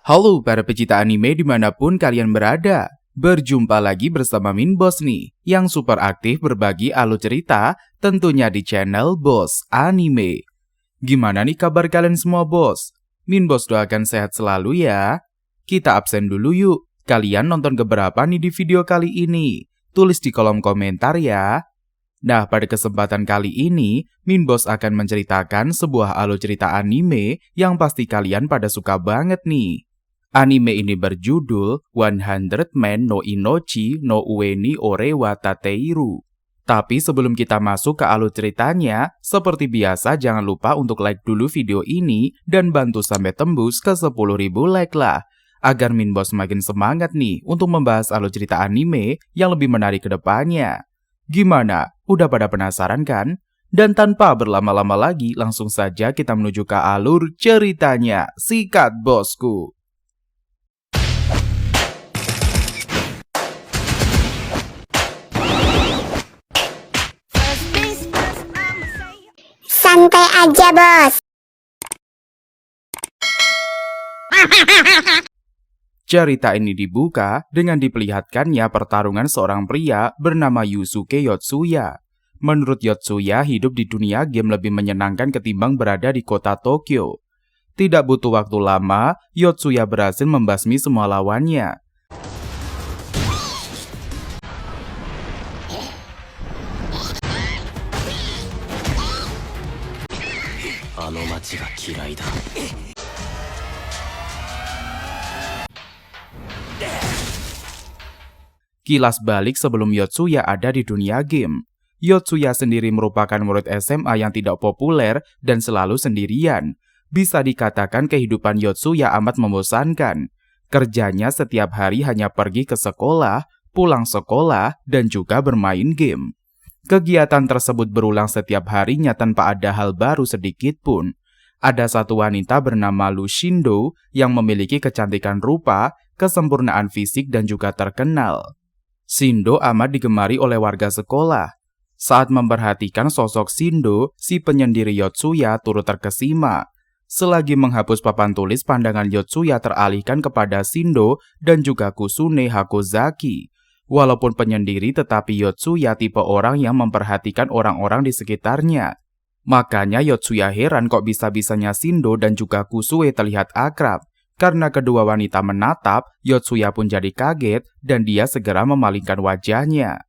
Halo para pecinta anime dimanapun kalian berada. Berjumpa lagi bersama Min Boss nih, yang super aktif berbagi alur cerita tentunya di channel Boss Anime. Gimana nih kabar kalian semua bos? Min Boss doakan sehat selalu ya. Kita absen dulu yuk. Kalian nonton keberapa nih di video kali ini? Tulis di kolom komentar ya. Nah, pada kesempatan kali ini, Min Boss akan menceritakan sebuah alur cerita anime yang pasti kalian pada suka banget nih. Anime ini berjudul 100 Men no Inochi no Ue ni Ore wa Tateiru. Tapi sebelum kita masuk ke alur ceritanya, seperti biasa jangan lupa untuk like dulu video ini dan bantu sampai tembus ke 10.000 like lah. Agar Min Boss makin semangat nih untuk membahas alur cerita anime yang lebih menarik ke depannya. Gimana? Udah pada penasaran kan? Dan tanpa berlama-lama lagi, langsung saja kita menuju ke alur ceritanya. Sikat bosku! Santai aja bos. Cerita ini dibuka dengan diperlihatkannya pertarungan seorang pria bernama Yusuke Yotsuya. Menurut Yotsuya, hidup di dunia game lebih menyenangkan ketimbang berada di kota Tokyo. Tidak butuh waktu lama, Yotsuya berhasil membasmi semua lawannya. Kilas balik sebelum Yotsuya ada di dunia game. Yotsuya sendiri merupakan murid SMA yang tidak populer dan selalu sendirian. Bisa dikatakan kehidupan Yotsuya amat membosankan. Kerjanya setiap hari hanya pergi ke sekolah, pulang sekolah, dan juga bermain game. Kegiatan tersebut berulang setiap harinya tanpa ada hal baru sedikit pun. Ada satu wanita bernama Lushindo yang memiliki kecantikan rupa, kesempurnaan fisik, dan juga terkenal. Shindo amat digemari oleh warga sekolah. Saat memperhatikan sosok Shindo, si penyendiri Yotsuya turut terkesima. Selagi menghapus papan tulis, pandangan Yotsuya teralihkan kepada Shindo dan juga Kusune Hakozaki. Walaupun penyendiri, tetapi Yotsuya tipe orang yang memperhatikan orang-orang di sekitarnya. Makanya Yotsuya heran kok bisa-bisanya Shindo dan juga Kusue terlihat akrab. Karena kedua wanita menatap, Yotsuya pun jadi kaget dan dia segera memalingkan wajahnya.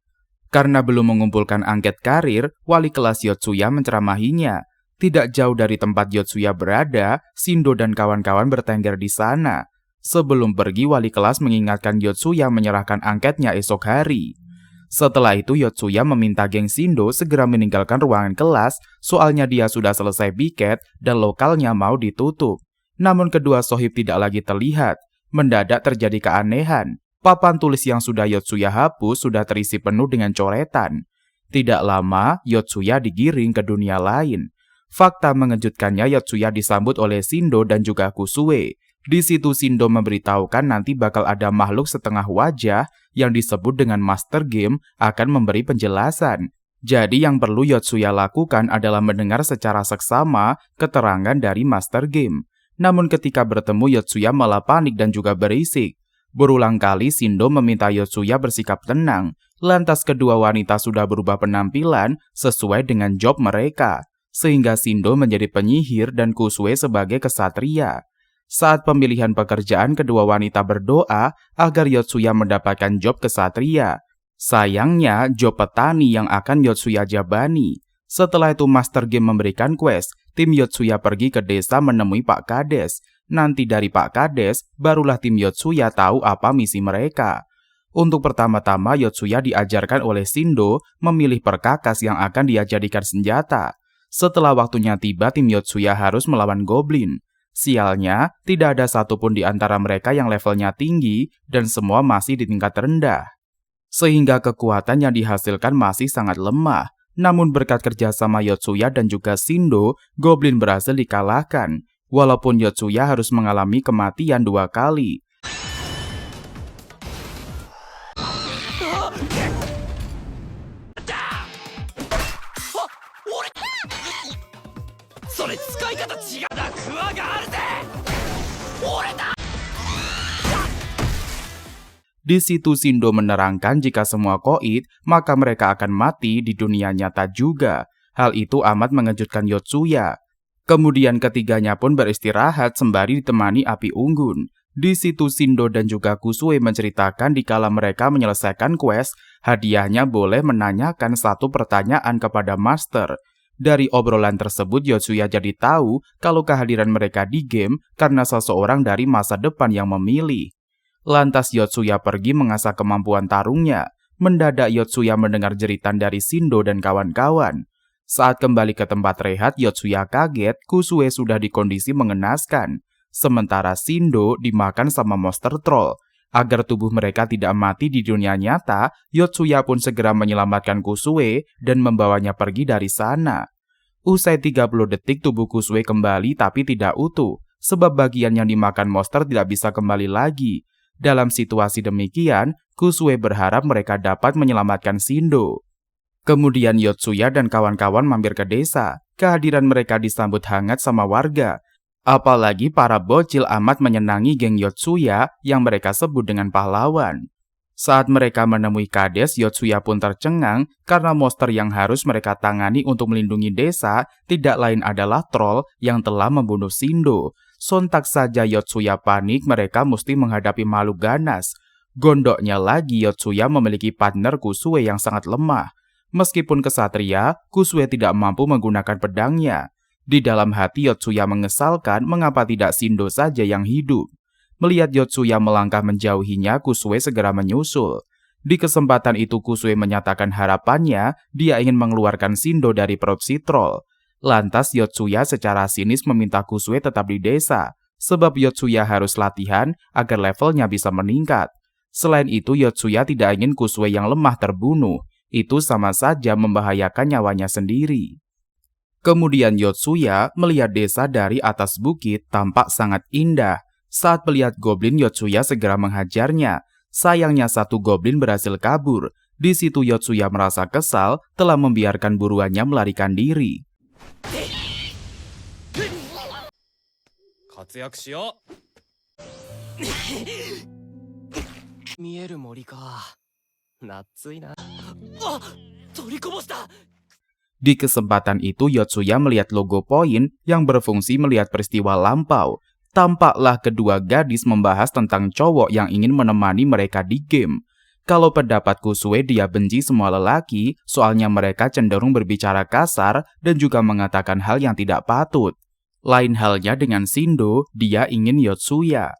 Karena belum mengumpulkan angket karir, wali kelas Yotsuya menceramahinya. Tidak jauh dari tempat Yotsuya berada, Shindo dan kawan-kawan bertengger di sana. Sebelum pergi, wali kelas mengingatkan Yotsuya menyerahkan angketnya esok hari. Setelah itu, Yotsuya meminta geng Shindo segera meninggalkan ruangan kelas, soalnya dia sudah selesai piket dan lokalnya mau ditutup. Namun kedua sohib tidak lagi terlihat. Mendadak terjadi keanehan. Papan tulis yang sudah Yotsuya hapus sudah terisi penuh dengan coretan. Tidak lama, Yotsuya digiring ke dunia lain. Fakta mengejutkannya, Yotsuya disambut oleh Shindo dan juga Kusue. Di situ Shindo memberitahukan nanti bakal ada makhluk setengah wajah yang disebut dengan Master Game akan memberi penjelasan. Jadi yang perlu Yotsuya lakukan adalah mendengar secara seksama keterangan dari Master Game. Namun ketika bertemu, Yotsuya malah panik dan juga berisik. Berulang kali Shindo meminta Yotsuya bersikap tenang. Lantas kedua wanita sudah berubah penampilan sesuai dengan job mereka. Sehingga Shindo menjadi penyihir dan Kusue sebagai kesatria. Saat pemilihan pekerjaan, kedua wanita berdoa agar Yotsuya mendapatkan job kesatria. Sayangnya, job petani yang akan Yotsuya jabani. Setelah itu Master Game memberikan quest, tim Yotsuya pergi ke desa menemui Pak Kades. Nanti dari Pak Kades, barulah tim Yotsuya tahu apa misi mereka. Untuk pertama-tama, Yotsuya diajarkan oleh Shindo memilih perkakas yang akan dia jadikan senjata. Setelah waktunya tiba, tim Yotsuya harus melawan goblin. Sialnya, tidak ada satupun di antara mereka yang levelnya tinggi dan semua masih di tingkat rendah. Sehingga kekuatan yang dihasilkan masih sangat lemah. Namun berkat kerjasama Yotsuya dan juga Shindo, Goblin berhasil dikalahkan. Walaupun Yotsuya harus mengalami kematian 2 kali. Di situ Shindo menerangkan jika semua koid, maka mereka akan mati di dunia nyata juga. Hal itu amat mengejutkan Yotsuya. Kemudian ketiganya pun beristirahat sembari ditemani api unggun. Di situ Shindo dan juga Kusue menceritakan dikala mereka menyelesaikan quest, hadiahnya boleh menanyakan 1 pertanyaan kepada Master. Dari obrolan tersebut Yotsuya jadi tahu kalau kehadiran mereka di game karena seseorang dari masa depan yang memilih. Lantas Yotsuya pergi mengasah kemampuan tarungnya. Mendadak Yotsuya mendengar jeritan dari Shindo dan kawan-kawan. Saat kembali ke tempat rehat, Yotsuya kaget Kusue sudah di kondisi mengenaskan. Sementara Shindo dimakan sama monster troll. Agar tubuh mereka tidak mati di dunia nyata, Yotsuya pun segera menyelamatkan Kusue dan membawanya pergi dari sana. Usai 30 detik tubuh Kusue kembali tapi tidak utuh, sebab bagian yang dimakan monster tidak bisa kembali lagi. Dalam situasi demikian, Kusue berharap mereka dapat menyelamatkan Shindo. Kemudian Yotsuya dan kawan-kawan mampir ke desa. Kehadiran mereka disambut hangat sama warga. Apalagi para bocil amat menyenangi geng Yotsuya yang mereka sebut dengan pahlawan. Saat mereka menemui Kades, Yotsuya pun tercengang karena monster yang harus mereka tangani untuk melindungi desa tidak lain adalah troll yang telah membunuh Shindo. Sontak saja Yotsuya panik, mereka mesti menghadapi makhluk ganas. Gondoknya lagi Yotsuya memiliki partner Kusue yang sangat lemah. Meskipun kesatria, Kusue tidak mampu menggunakan pedangnya. Di dalam hati Yotsuya mengesalkan mengapa tidak Shindo saja yang hidup. Melihat Yotsuya melangkah menjauhinya, Kusue segera menyusul. Di kesempatan itu Kusue menyatakan harapannya dia ingin mengeluarkan Shindo dari perut si troll. Lantas Yotsuya secara sinis meminta Kusue tetap di desa, sebab Yotsuya harus latihan agar levelnya bisa meningkat. Selain itu Yotsuya tidak ingin Kusue yang lemah terbunuh, itu sama saja membahayakan nyawanya sendiri. Kemudian Yotsuya melihat desa dari atas bukit tampak sangat indah. Saat melihat goblin Yotsuya segera menghajarnya, sayangnya 1 goblin berhasil kabur. Di situ Yotsuya merasa kesal telah membiarkan buruannya melarikan diri. Di kesempatan itu Yotsuya melihat logo poin yang berfungsi melihat peristiwa lampau. Tampaklah kedua gadis membahas tentang cowok yang ingin menemani mereka di game. Kalau pendapat Kusue dia benci semua lelaki, soalnya mereka cenderung berbicara kasar dan juga mengatakan hal yang tidak patut. Lain halnya dengan Shindo, dia ingin Yotsuya.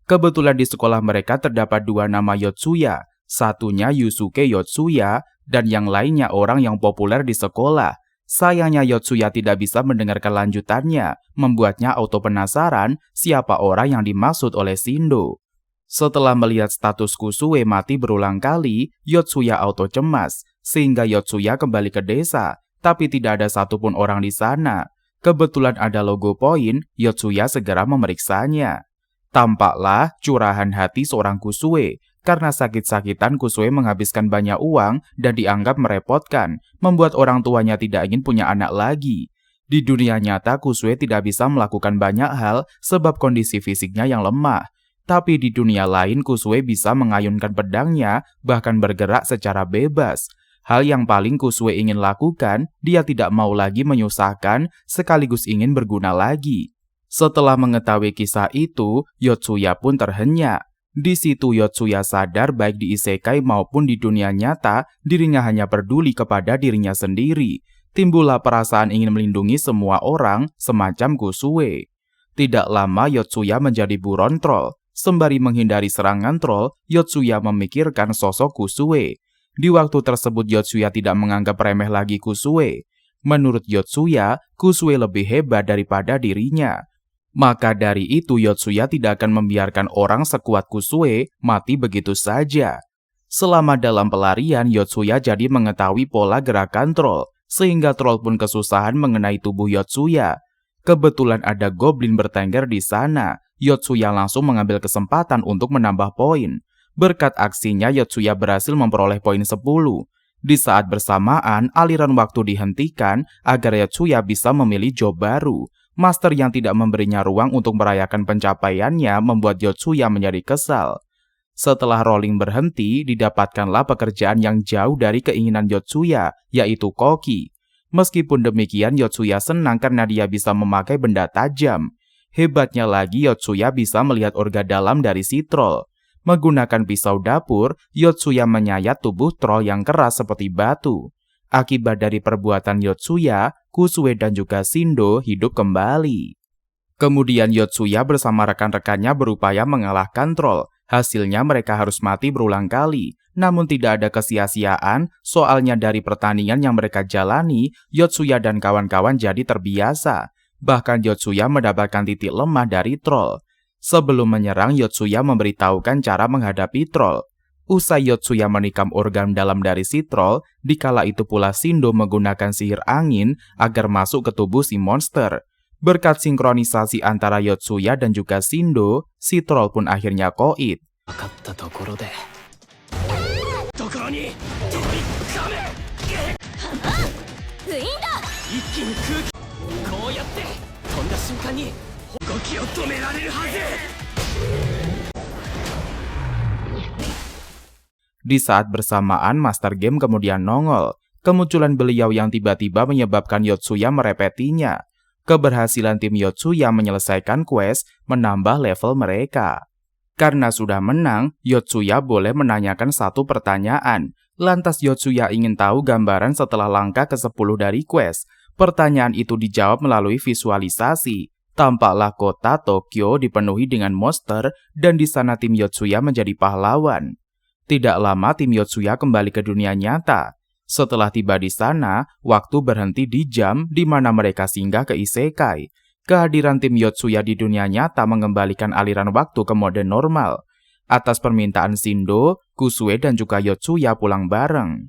Kebetulan di sekolah mereka terdapat 2 nama Yotsuya, satunya Yusuke Yotsuya dan yang lainnya orang yang populer di sekolah. Sayangnya Yotsuya tidak bisa mendengarkan lanjutannya, membuatnya auto penasaran siapa orang yang dimaksud oleh Shindo. Setelah melihat status Kusue mati berulang kali, Yotsuya auto cemas, sehingga Yotsuya kembali ke desa, tapi tidak ada satupun orang di sana. Kebetulan ada logo poin, Yotsuya segera memeriksanya. Tampaklah curahan hati seorang Kusue. Karena sakit-sakitan Kusue menghabiskan banyak uang dan dianggap merepotkan, membuat orang tuanya tidak ingin punya anak lagi. Di dunia nyata Kusue tidak bisa melakukan banyak hal sebab kondisi fisiknya yang lemah. Tapi di dunia lain Kusue bisa mengayunkan pedangnya, bahkan bergerak secara bebas. Hal yang paling Kusue ingin lakukan, dia tidak mau lagi menyusahkan sekaligus ingin berguna lagi. Setelah mengetahui kisah itu, Yotsuya pun terhenyak. Di situ Yotsuya sadar baik di isekai maupun di dunia nyata, dirinya hanya peduli kepada dirinya sendiri. Timbullah perasaan ingin melindungi semua orang semacam Kusue. Tidak lama Yotsuya menjadi buron troll. Sembari menghindari serangan troll, Yotsuya memikirkan sosok Kusue. Di waktu tersebut Yotsuya tidak menganggap remeh lagi Kusue. Menurut Yotsuya, Kusue lebih hebat daripada dirinya. Maka dari itu Yotsuya tidak akan membiarkan orang sekuat Kusue mati begitu saja. Selama dalam pelarian, Yotsuya jadi mengetahui pola gerakan troll. sehingga troll pun kesusahan mengenai tubuh Yotsuya. Kebetulan ada goblin bertengger di sana. Yotsuya langsung mengambil kesempatan untuk menambah poin. Berkat aksinya, Yotsuya berhasil memperoleh poin 10. Di saat bersamaan, aliran waktu dihentikan agar Yotsuya bisa memilih job baru. Master yang tidak memberinya ruang untuk merayakan pencapaiannya membuat Yotsuya menjadi kesal. Setelah rolling berhenti, didapatkanlah pekerjaan yang jauh dari keinginan Yotsuya, yaitu koki. Meskipun demikian, Yotsuya senang karena dia bisa memakai benda tajam. Hebatnya lagi, Yotsuya bisa melihat orga dalam dari si troll. Menggunakan pisau dapur, Yotsuya menyayat tubuh troll yang keras seperti batu. Akibat dari perbuatan Yotsuya, Kusue dan juga Shindo hidup kembali. Kemudian Yotsuya bersama rekan-rekannya berupaya mengalahkan troll. Hasilnya mereka harus mati berulang kali. Namun tidak ada kesia-siaan, soalnya dari pertandingan yang mereka jalani, Yotsuya dan kawan-kawan jadi terbiasa. Bahkan Yotsuya mendapatkan titik lemah dari troll. Sebelum menyerang, Yotsuya memberitahukan cara menghadapi troll. Usai Yotsuya menikam organ dalam dari si troll, dikala itu pula Shindo menggunakan sihir angin agar masuk ke tubuh si monster. Berkat sinkronisasi antara Yotsuya dan juga Shindo, si troll pun akhirnya koit. Di saat bersamaan, Master Game kemudian nongol. Kemunculan beliau yang tiba-tiba menyebabkan Yotsuya merepetinya. Keberhasilan tim Yotsuya menyelesaikan quest menambah level mereka. Karena sudah menang, Yotsuya boleh menanyakan satu pertanyaan. Lantas Yotsuya ingin tahu gambaran setelah langkah ke-10 dari quest. Pertanyaan itu dijawab melalui visualisasi. Tampaklah kota Tokyo dipenuhi dengan monster dan di sana tim Yotsuya menjadi pahlawan. Tidak lama tim Yotsuya kembali ke dunia nyata. Setelah tiba di sana, waktu berhenti di jam di mana mereka singgah ke isekai. Kehadiran tim Yotsuya di dunia nyata mengembalikan aliran waktu ke mode normal. Atas permintaan Shindo, Kusue dan juga Yotsuya pulang bareng.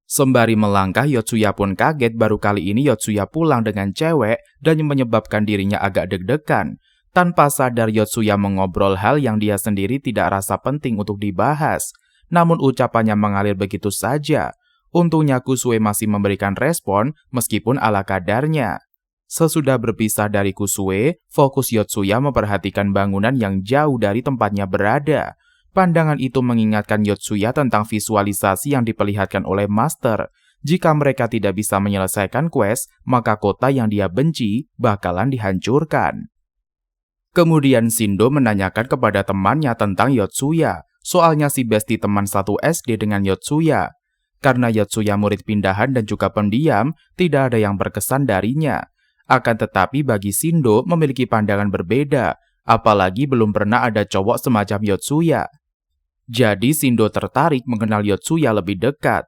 Sembari melangkah, Yotsuya pun kaget baru kali ini Yotsuya pulang dengan cewek dan menyebabkan dirinya agak deg-degan. Tanpa sadar Yotsuya mengobrol hal yang dia sendiri tidak rasa penting untuk dibahas. Namun ucapannya mengalir begitu saja. Untungnya Kusue masih memberikan respon meskipun ala kadarnya. Sesudah berpisah dari Kusue, fokus Yotsuya memperhatikan bangunan yang jauh dari tempatnya berada. Pandangan itu mengingatkan Yotsuya tentang visualisasi yang diperlihatkan oleh Master. Jika mereka tidak bisa menyelesaikan quest, maka kota yang dia benci bakalan dihancurkan. Kemudian Shindo menanyakan kepada temannya tentang Yotsuya. Soalnya si bestie teman satu SD dengan Yotsuya. Karena Yotsuya murid pindahan dan juga pendiam, tidak ada yang berkesan darinya. Akan tetapi bagi Shindo memiliki pandangan berbeda, apalagi belum pernah ada cowok semacam Yotsuya. Jadi Shindo tertarik mengenal Yotsuya lebih dekat.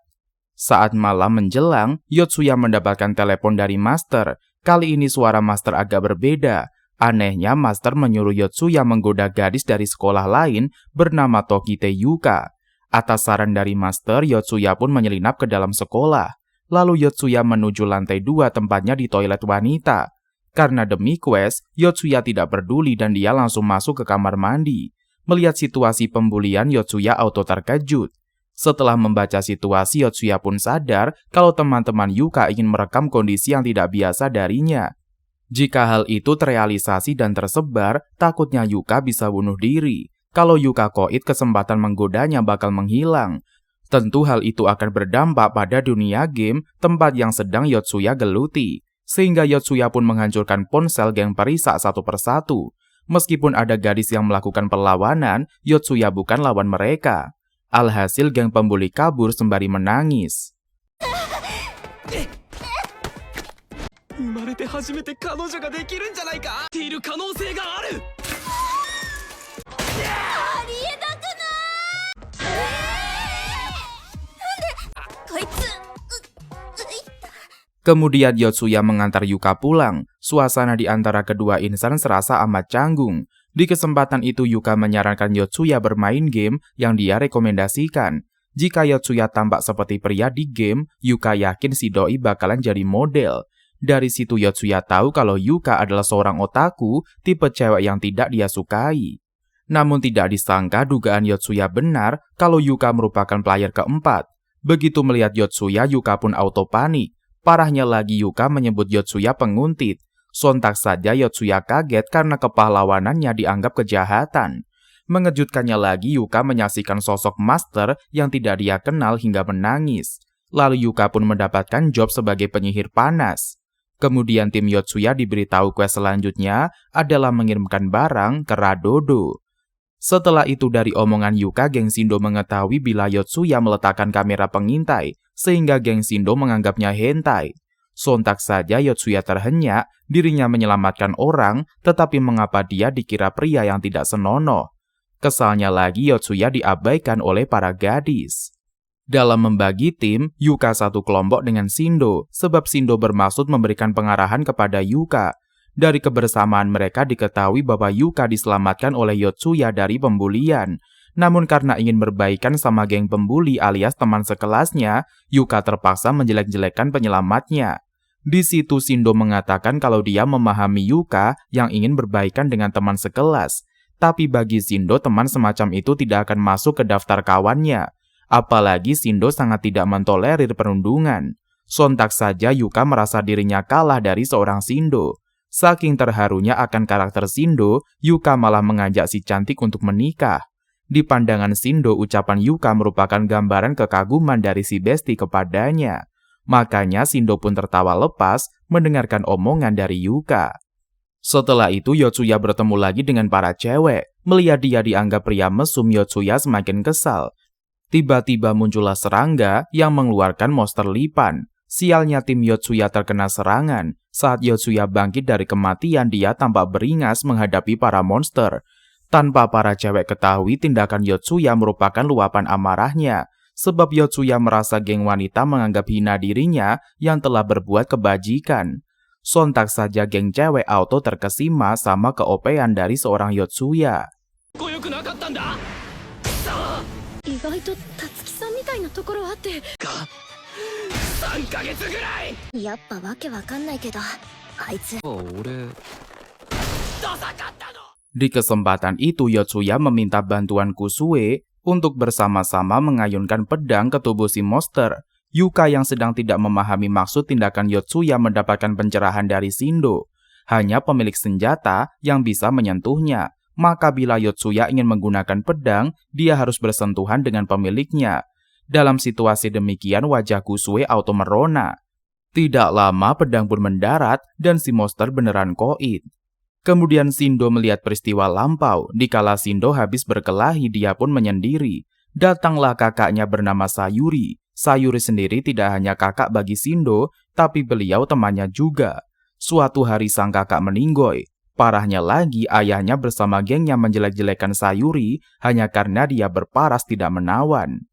Saat malam menjelang, Yotsuya mendapatkan telepon dari Master. Kali ini suara Master agak berbeda. Anehnya Master menyuruh Yotsuya menggoda gadis dari sekolah lain bernama Tokite Yuka. Atas saran dari Master, Yotsuya pun menyelinap ke dalam sekolah. Lalu Yotsuya menuju lantai 2 tempatnya di toilet wanita. Karena demi quest, Yotsuya tidak peduli dan dia langsung masuk ke kamar mandi. Melihat situasi pembulian, Yotsuya auto terkejut. Setelah membaca situasi, Yotsuya pun sadar kalau teman-teman Yuka ingin merekam kondisi yang tidak biasa darinya. Jika hal itu terrealisasi dan tersebar, takutnya Yuka bisa bunuh diri. Kalau Yuka koit, kesempatan menggodanya bakal menghilang. Tentu hal itu akan berdampak pada dunia game, tempat yang sedang Yotsuya geluti. Sehingga Yotsuya pun menghancurkan ponsel geng perisak satu persatu. Meskipun ada gadis yang melakukan perlawanan, Yotsuya bukan lawan mereka. Alhasil geng pembuli kabur sembari menangis. Kemudian Yotsuya mengantar Yuka pulang. Suasana di antara kedua insan serasa amat canggung. Di kesempatan itu Yuka menyarankan Yotsuya bermain game yang dia rekomendasikan. Jika Yotsuya tampak seperti pria di game, Yuka yakin si doi bakalan jadi model. Dari situ Yotsuya tahu kalau Yuka adalah seorang otaku, tipe cewek yang tidak dia sukai. Namun tidak disangka dugaan Yotsuya benar kalau Yuka merupakan player keempat. Begitu melihat Yotsuya, Yuka pun auto panik. Parahnya lagi Yuka menyebut Yotsuya penguntit. Sontak saja Yotsuya kaget karena kepahlawanannya dianggap kejahatan. Mengejutkannya lagi, Yuka menyaksikan sosok master yang tidak dia kenal hingga menangis. Lalu Yuka pun mendapatkan job sebagai penyihir panas. Kemudian tim Yotsuya diberitahu quest selanjutnya adalah mengirimkan barang ke Radodo. Setelah itu dari omongan Yuka, geng Shindo mengetahui bila Yotsuya meletakkan kamera pengintai, sehingga geng Shindo menganggapnya hentai. Sontak saja Yotsuya terhenyak, dirinya menyelamatkan orang, tetapi mengapa dia dikira pria yang tidak senonoh? Kesalnya lagi Yotsuya diabaikan oleh para gadis. Dalam membagi tim, Yuka satu kelompok dengan Shindo, sebab Shindo bermaksud memberikan pengarahan kepada Yuka. Dari kebersamaan mereka diketahui bahwa Yuka diselamatkan oleh Yotsuya dari pembulian. Namun karena ingin berbaikan sama geng pembuli alias teman sekelasnya, Yuka terpaksa menjelek-jelekan penyelamatnya. Di situ Shindo mengatakan kalau dia memahami Yuka yang ingin berbaikan dengan teman sekelas. Tapi bagi Shindo, teman semacam itu tidak akan masuk ke daftar kawannya. Apalagi Shindo sangat tidak mentolerir perundungan. Sontak saja Yuka merasa dirinya kalah dari seorang Shindo. Saking terharunya akan karakter Shindo, Yuka malah mengajak si cantik untuk menikah. Di pandangan Shindo, ucapan Yuka merupakan gambaran kekaguman dari si besti kepadanya. Makanya Shindo pun tertawa lepas mendengarkan omongan dari Yuka. Setelah itu Yotsuya bertemu lagi dengan para cewek. Melihat dia dianggap pria mesum, Yotsuya semakin kesal. Tiba-tiba muncullah serangga yang mengeluarkan monster lipan. Sialnya tim Yotsuya terkena serangan. Saat Yotsuya bangkit dari kematian, dia tampak beringas menghadapi para monster. Tanpa para cewek ketahui, tindakan Yotsuya merupakan luapan amarahnya. Sebab Yotsuya merasa geng wanita menganggap hina dirinya yang telah berbuat kebajikan. Sontak saja geng cewek auto terkesima sama keopean dari seorang Yotsuya. Di kesempatan itu Yotsuya meminta bantuan Kusue untuk bersama-sama mengayunkan pedang ke tubuh si monster. Yuka yang sedang tidak memahami maksud tindakan Yotsuya mendapatkan pencerahan dari Shindo. Hanya pemilik senjata yang bisa menyentuhnya. Maka bila Yotsuya ingin menggunakan pedang, dia harus bersentuhan dengan pemiliknya. Dalam situasi demikian wajah Kusue auto merona. Tidak lama pedang pun mendarat dan si monster beneran koit. Kemudian Shindo melihat peristiwa lampau. Dikala Shindo habis berkelahi, dia pun menyendiri. Datanglah kakaknya bernama Sayuri. Sayuri sendiri tidak hanya kakak bagi Shindo, tapi beliau temannya juga. Suatu hari sang kakak meninggoy. Parahnya lagi, ayahnya bersama gengnya menjelek-jelekan Sayuri hanya karena dia berparas tidak menawan.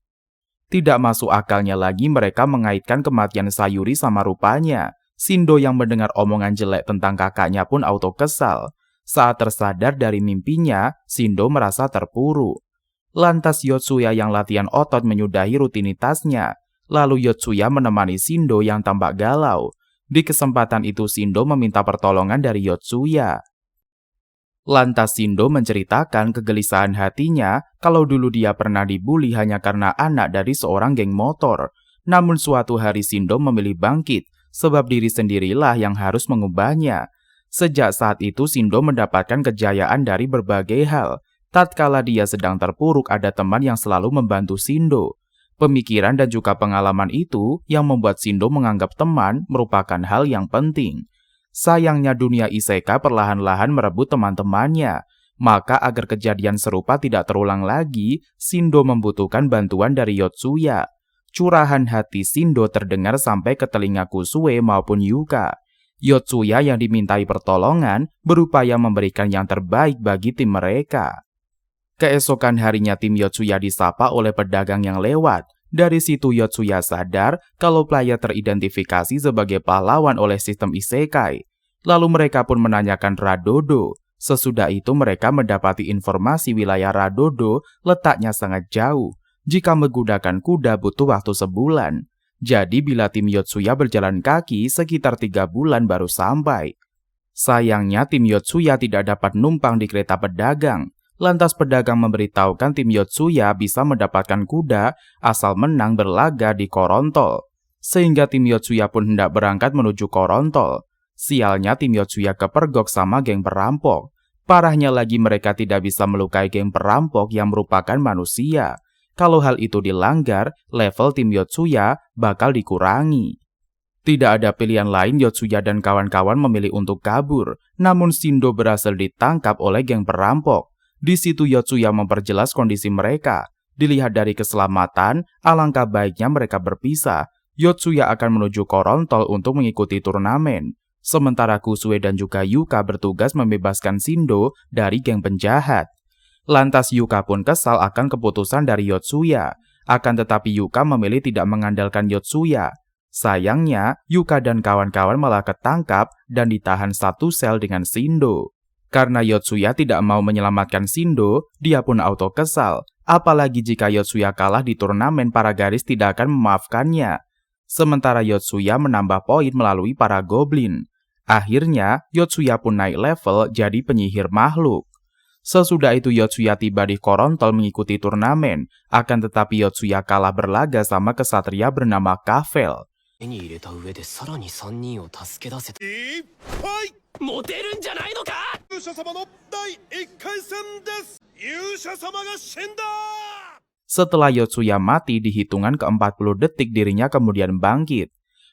Tidak masuk akalnya lagi mereka mengaitkan kematian Sayuri sama rupanya. Shindo yang mendengar omongan jelek tentang kakaknya pun auto kesal. Saat tersadar dari mimpinya, Shindo merasa terpuruk. Lantas Yotsuya yang latihan otot menyudahi rutinitasnya. Lalu Yotsuya menemani Shindo yang tampak galau. Di kesempatan itu Shindo meminta pertolongan dari Yotsuya. Lantas Shindo menceritakan kegelisahan hatinya kalau dulu dia pernah dibully hanya karena anak dari seorang geng motor. Namun suatu hari Shindo memilih bangkit, sebab diri sendirilah yang harus mengubahnya. Sejak saat itu Shindo mendapatkan kejayaan dari berbagai hal. Tatkala dia sedang terpuruk, ada teman yang selalu membantu Shindo. Pemikiran dan juga pengalaman itu yang membuat Shindo menganggap teman merupakan hal yang penting. Sayangnya dunia isekai perlahan-lahan merebut teman-temannya. Maka agar kejadian serupa tidak terulang lagi, Shindo membutuhkan bantuan dari Yotsuya. Curahan hati Shindo terdengar sampai ke telinga Kusue maupun Yuka. Yotsuya yang dimintai pertolongan berupaya memberikan yang terbaik bagi tim mereka. Keesokan harinya tim Yotsuya disapa oleh pedagang yang lewat. Dari situ Yotsuya sadar kalau player teridentifikasi sebagai pahlawan oleh sistem isekai. Lalu mereka pun menanyakan Radodo. Sesudah itu mereka mendapati informasi wilayah Radodo letaknya sangat jauh. Jika menggunakan kuda butuh waktu sebulan. Jadi bila tim Yotsuya berjalan kaki sekitar 3 bulan baru sampai. Sayangnya tim Yotsuya tidak dapat numpang di kereta pedagang. Lantas pedagang memberitahukan tim Yotsuya bisa mendapatkan kuda asal menang berlaga di Korontol. Sehingga tim Yotsuya pun hendak berangkat menuju Korontol. Sialnya tim Yotsuya kepergok sama geng perampok. Parahnya lagi mereka tidak bisa melukai geng perampok yang merupakan manusia. Kalau hal itu dilanggar, level tim Yotsuya bakal dikurangi. Tidak ada pilihan lain, Yotsuya dan kawan-kawan memilih untuk kabur. Namun Shindo berhasil ditangkap oleh geng perampok. Di situ Yotsuya memperjelas kondisi mereka. Dilihat dari keselamatan, alangkah baiknya mereka berpisah. Yotsuya akan menuju Korontol untuk mengikuti turnamen. Sementara Kusue dan juga Yuka bertugas membebaskan Shindo dari geng penjahat. Lantas Yuka pun kesal akan keputusan dari Yotsuya. Akan tetapi Yuka memilih tidak mengandalkan Yotsuya. Sayangnya, Yuka dan kawan-kawan malah ketangkap dan ditahan satu sel dengan Shindo. Karena Yotsuya tidak mau menyelamatkan Shindo, dia pun auto kesal. Apalagi jika Yotsuya kalah di turnamen, para garis tidak akan memaafkannya. Sementara Yotsuya menambah poin melalui para goblin. Akhirnya, Yotsuya pun naik level jadi penyihir makhluk. Sesudah itu Yotsuya tiba di Korontol mengikuti turnamen, akan tetapi Yotsuya kalah berlaga sama kesatria bernama Kafel. Setelah Yotsuya mati di hitungan ke-40 detik dirinya kemudian bangkit.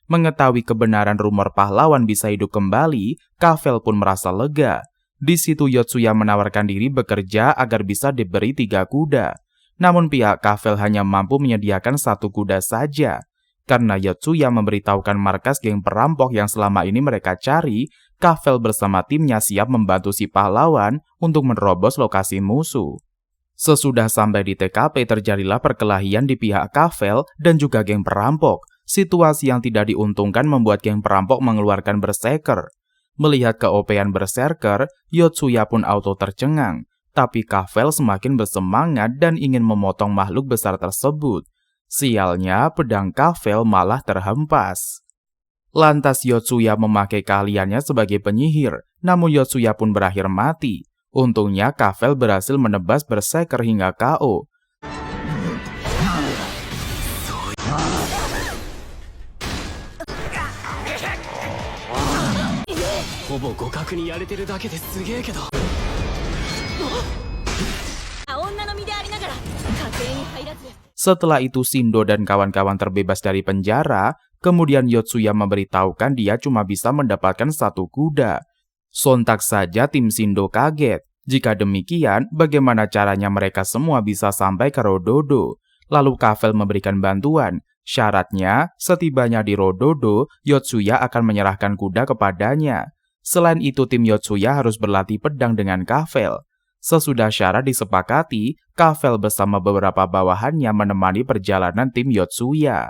Mengetahui kebenaran rumor pahlawan bisa hidup kembali, Kafel pun merasa lega. Di situ Yotsuya menawarkan diri bekerja agar bisa diberi 3 kuda. Namun pihak Kafel hanya mampu menyediakan 1 kuda saja. Karena Yotsuya memberitahukan markas geng perampok yang selama ini mereka cari, Kafel bersama timnya siap membantu si pahlawan untuk menerobos lokasi musuh. Sesudah sampai di TKP terjadilah perkelahian di pihak Kafel dan juga geng perampok. Situasi yang tidak diuntungkan membuat geng perampok mengeluarkan berserker. Melihat keopean berserker, Yotsuya pun auto tercengang. Tapi Kafel semakin bersemangat dan ingin memotong makhluk besar tersebut. Sialnya, pedang Kafel malah terhempas. Lantas Yotsuya memakai keahliannya sebagai penyihir, namun Yotsuya pun berakhir mati. Untungnya Kafel berhasil menebas berserker hingga KO. Setelah itu Shindo dan kawan-kawan terbebas dari penjara, kemudian Yotsuya memberitahukan dia cuma bisa mendapatkan 1 kuda. Sontak saja tim Shindo kaget. Jika demikian, bagaimana caranya mereka semua bisa sampai ke Rododo? Lalu Kafel memberikan bantuan. Syaratnya, setibanya di Rododo, Yotsuya akan menyerahkan kuda kepadanya. Selain itu, tim Yotsuya harus berlatih pedang dengan Kafel. Sesudah syarat disepakati, Kafel bersama beberapa bawahannya menemani perjalanan tim Yotsuya.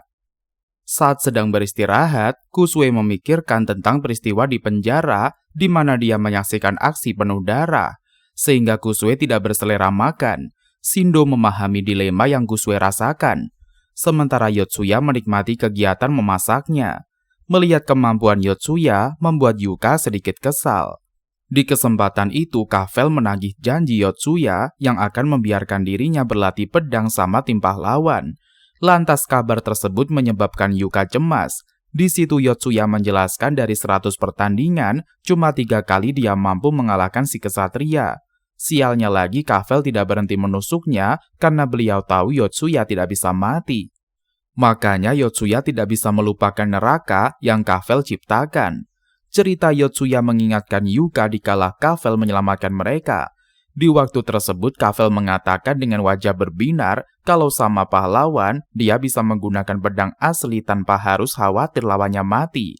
Saat sedang beristirahat, Kusue memikirkan tentang peristiwa di penjara di mana dia menyaksikan aksi penuh darah. Sehingga Kusue tidak berselera makan. Shindo memahami dilema yang Kusue rasakan. Sementara Yotsuya menikmati kegiatan memasaknya. Melihat kemampuan Yotsuya membuat Yuka sedikit kesal. Di kesempatan itu, Kafel menagih janji Yotsuya yang akan membiarkan dirinya berlatih pedang sama tim pahlawan. Lantas kabar tersebut menyebabkan Yuka cemas. Di situ Yotsuya menjelaskan dari 100 pertandingan, cuma 3 kali dia mampu mengalahkan si kesatria. Sialnya lagi Kafel tidak berhenti menusuknya karena beliau tahu Yotsuya tidak bisa mati. Makanya Yotsuya tidak bisa melupakan neraka yang Kafel ciptakan. Cerita Yotsuya mengingatkan Yuka dikala Kafel menyelamatkan mereka. Di waktu tersebut Kafel mengatakan dengan wajah berbinar kalau sama pahlawan dia bisa menggunakan pedang asli tanpa harus khawatir lawannya mati.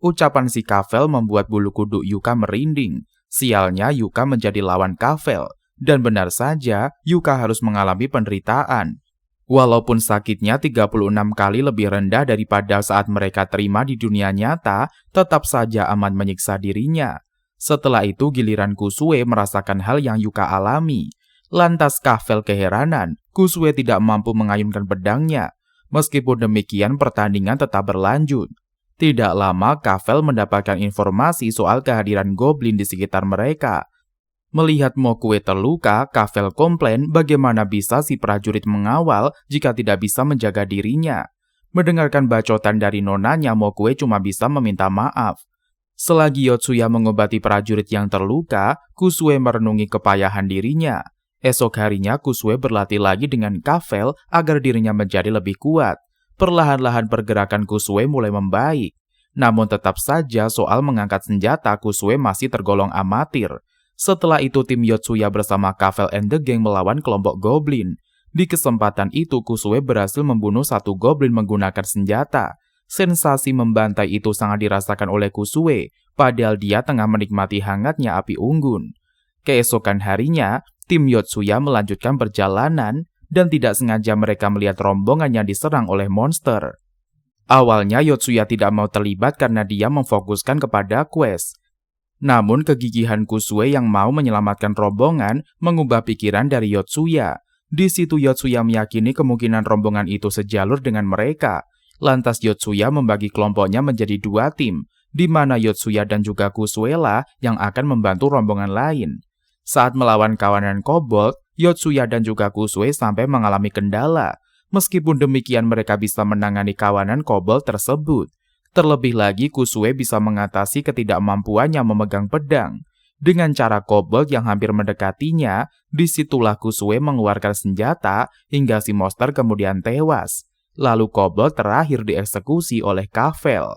Ucapan si Kafel membuat bulu kuduk Yuka merinding. Sialnya Yuka menjadi lawan Kafel. Dan benar saja, Yuka harus mengalami penderitaan. Walaupun sakitnya 36 kali lebih rendah daripada saat mereka terima di dunia nyata, tetap saja amat menyiksa dirinya. Setelah itu giliran Kusue merasakan hal yang Yuka alami. Lantas Kafel keheranan, Kusue tidak mampu mengayunkan pedangnya. Meskipun demikian pertandingan tetap berlanjut. Tidak lama Kafel mendapatkan informasi soal kehadiran goblin di sekitar mereka. Melihat Mokue terluka, Kafel komplain bagaimana bisa si prajurit mengawal jika tidak bisa menjaga dirinya. Mendengarkan bacotan dari nonanya, Mokue cuma bisa meminta maaf. Selagi Yotsuya mengobati prajurit yang terluka, Kusue merenungi kepayahan dirinya. Esok harinya Kusue berlatih lagi dengan Kafel agar dirinya menjadi lebih kuat. Perlahan-lahan pergerakan Kusue mulai membaik. Namun tetap saja soal mengangkat senjata Kusue masih tergolong amatir. Setelah itu tim Yotsuya bersama Kafel and the Gang melawan kelompok goblin. Di kesempatan itu Kusue berhasil membunuh satu goblin menggunakan senjata. Sensasi membantai itu sangat dirasakan oleh Kusue, padahal dia tengah menikmati hangatnya api unggun. Keesokan harinya, tim Yotsuya melanjutkan perjalanan dan tidak sengaja mereka melihat rombongan yang diserang oleh monster. Awalnya Yotsuya tidak mau terlibat karena dia memfokuskan kepada quest. Namun kegigihan Kusue yang mau menyelamatkan rombongan mengubah pikiran dari Yotsuya. Di situ Yotsuya meyakini kemungkinan rombongan itu sejalur dengan mereka. Lantas Yotsuya membagi kelompoknya menjadi dua tim, di mana Yotsuya dan juga Kusue lah yang akan membantu rombongan lain. Saat melawan kawanan kobold, Yotsuya dan juga Kusue sampai mengalami kendala. Meskipun demikian mereka bisa menangani kawanan kobold tersebut. Terlebih lagi Kusue bisa mengatasi ketidakmampuannya memegang pedang. Dengan cara kobold yang hampir mendekatinya, disitulah Kusue mengeluarkan senjata hingga si monster kemudian tewas. Lalu kobold terakhir dieksekusi oleh Kafel.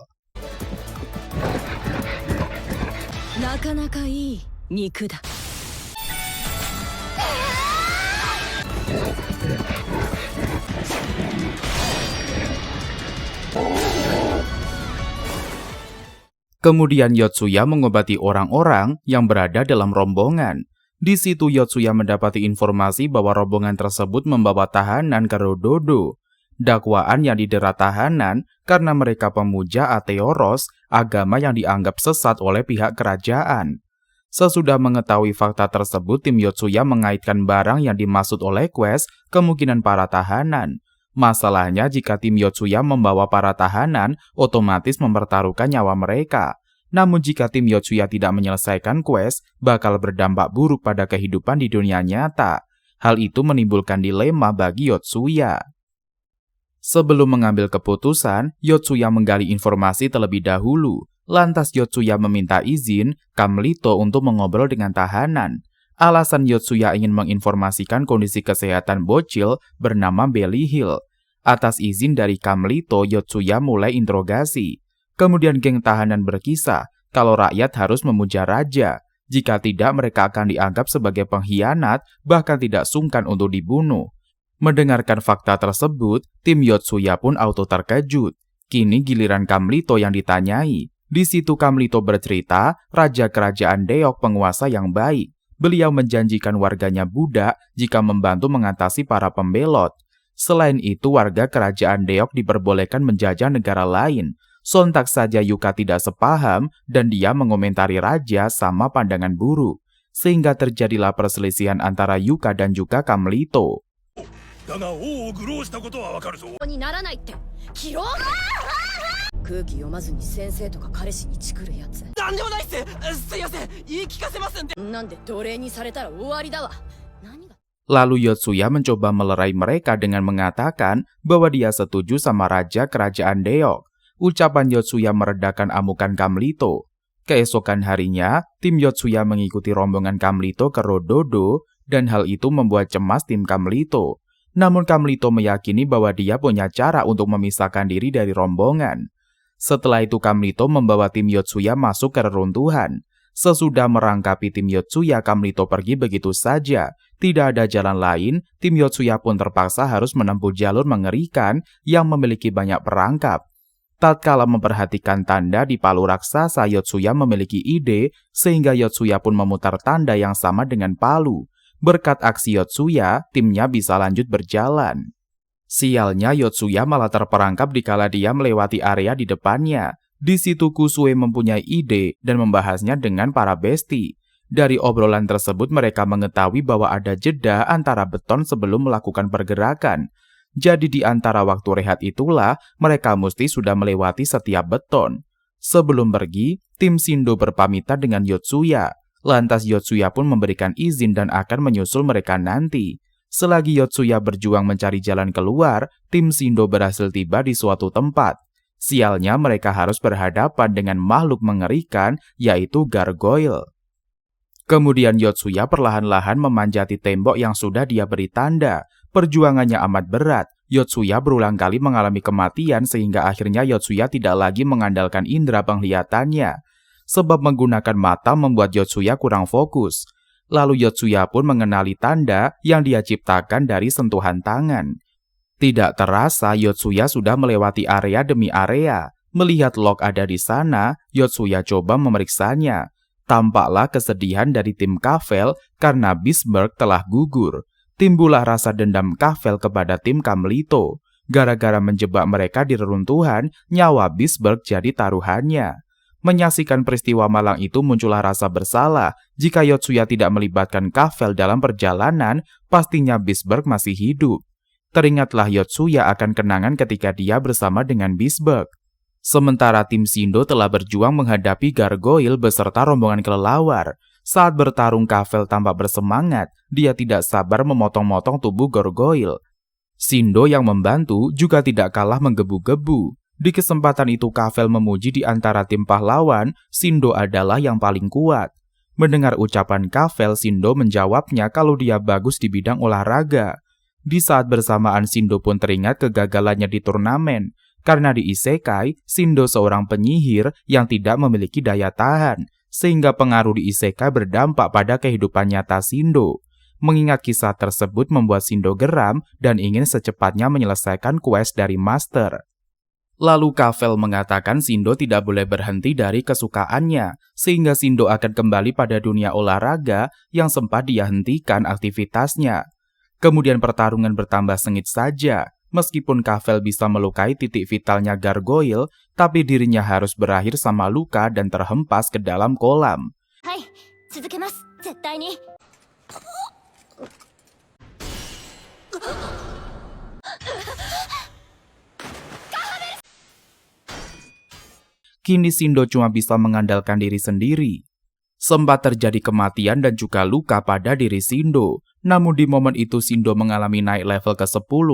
Kemudian Yotsuya mengobati orang-orang yang berada dalam rombongan. Di situ Yotsuya mendapati informasi bahwa rombongan tersebut membawa tahanan ke Rododo. Dakwaan yang didera tahanan karena mereka pemuja Ateoros, agama yang dianggap sesat oleh pihak kerajaan. Sesudah mengetahui fakta tersebut, tim Yotsuya mengaitkan barang yang dimaksud oleh quest kemungkinan para tahanan. Masalahnya jika tim Yotsuya membawa para tahanan, otomatis mempertaruhkan nyawa mereka. Namun jika tim Yotsuya tidak menyelesaikan quest, bakal berdampak buruk pada kehidupan di dunia nyata. Hal itu menimbulkan dilema bagi Yotsuya. Sebelum mengambil keputusan, Yotsuya menggali informasi terlebih dahulu. Lantas Yotsuya meminta izin Kamlito untuk mengobrol dengan tahanan. Alasan Yotsuya ingin menginformasikan kondisi kesehatan bocil bernama Belly Hill. Atas izin dari Kamlito, Yotsuya mulai interogasi. Kemudian geng tahanan berkisah kalau rakyat harus memuja raja. Jika tidak, mereka akan dianggap sebagai pengkhianat, bahkan tidak sungkan untuk dibunuh. Mendengarkan fakta tersebut, tim Yotsuya pun auto terkejut. Kini giliran Kamlito yang ditanyai. Di situ Kamlito bercerita, raja kerajaan Deok penguasa yang baik. Beliau menjanjikan warganya budak jika membantu mengatasi para pembelot. Selain itu, warga kerajaan Deok diperbolehkan menjajah negara lain. Sontak saja Yuka tidak sepaham dan dia mengomentari raja sama pandangan buruk. Sehingga terjadilah perselisihan antara Yuka dan juga Kamlito. Lalu Yotsuya mencoba melerai mereka dengan mengatakan bahwa dia setuju sama raja kerajaan Deok. Ucapan Yotsuya meredakan amukan Kamlito. Keesokan harinya, tim Yotsuya mengikuti rombongan Kamlito ke Rododo dan hal itu membuat cemas tim Kamlito. Namun Kamlito meyakini bahwa dia punya cara untuk memisahkan diri dari rombongan. Setelah itu Kamlito membawa tim Yotsuya masuk ke reruntuhan. Sesudah merangkapi tim Yotsuya, Kamlito pergi begitu saja. Tidak ada jalan lain, tim Yotsuya pun terpaksa harus menempuh jalur mengerikan yang memiliki banyak perangkap. Tatkala memperhatikan tanda di palu raksasa, Yotsuya memiliki ide sehingga Yotsuya pun memutar tanda yang sama dengan palu. Berkat aksi Yotsuya, timnya bisa lanjut berjalan. Sialnya Yotsuya malah terperangkap dikala dia melewati area di depannya. Di situ Kusue mempunyai ide dan membahasnya dengan para besti. Dari obrolan tersebut mereka mengetahui bahwa ada jeda antara beton sebelum melakukan pergerakan. Jadi di antara waktu rehat itulah mereka mesti sudah melewati setiap beton. Sebelum pergi, tim Shindo berpamitan dengan Yotsuya. Lantas Yotsuya pun memberikan izin dan akan menyusul mereka nanti. Selagi Yotsuya berjuang mencari jalan keluar, tim Shindo berhasil tiba di suatu tempat. Sialnya mereka harus berhadapan dengan makhluk mengerikan, yaitu gargoyle. Kemudian Yotsuya perlahan-lahan memanjati tembok yang sudah dia beri tanda. Perjuangannya amat berat. Yotsuya berulang kali mengalami kematian sehingga akhirnya Yotsuya tidak lagi mengandalkan indera penglihatannya. Sebab menggunakan mata membuat Yotsuya kurang fokus. Lalu Yotsuya pun mengenali tanda yang dia ciptakan dari sentuhan tangan. Tidak terasa Yotsuya sudah melewati area demi area. Melihat Locke ada di sana, Yotsuya coba memeriksanya. Tampaklah kesedihan dari tim Kavel karena Bisberg telah gugur. Timbullah rasa dendam Kavel kepada tim Kamlito. Gara-gara menjebak mereka di reruntuhan, nyawa Bisberg jadi taruhannya. Menyaksikan peristiwa malang itu muncullah rasa bersalah. Jika Yotsuya tidak melibatkan Kavel dalam perjalanan, pastinya Bisberg masih hidup. Teringatlah Yotsuya akan kenangan ketika dia bersama dengan Bisberg. Sementara tim Shindo telah berjuang menghadapi gargoyle beserta rombongan kelelawar. Saat bertarung Kavel tampak bersemangat, dia tidak sabar memotong-motong tubuh gargoyle. Shindo yang membantu juga tidak kalah menggebu-gebu. Di kesempatan itu Kavel memuji di antara tim pahlawan, Shindo adalah yang paling kuat. Mendengar ucapan Kavel, Shindo menjawabnya kalau dia bagus di bidang olahraga. Di saat bersamaan Shindo pun teringat kegagalannya di turnamen. Karena di isekai, Shindo seorang penyihir yang tidak memiliki daya tahan. Sehingga pengaruh di isekai berdampak pada kehidupan nyata Shindo. Mengingat kisah tersebut membuat Shindo geram dan ingin secepatnya menyelesaikan quest dari Master. Lalu Kavel mengatakan Shindo tidak boleh berhenti dari kesukaannya, sehingga Shindo akan kembali pada dunia olahraga yang sempat dia hentikan aktivitasnya. Kemudian pertarungan bertambah sengit saja. Meskipun Kavel bisa melukai titik vitalnya gargoyle, tapi dirinya harus berakhir sama luka dan terhempas ke dalam kolam. Hai, tsuzukemas, zettai ni. Kini Shindo cuma bisa mengandalkan diri sendiri. Sempat terjadi kematian dan juga luka pada diri Shindo. Namun di momen itu Shindo mengalami naik level ke-10.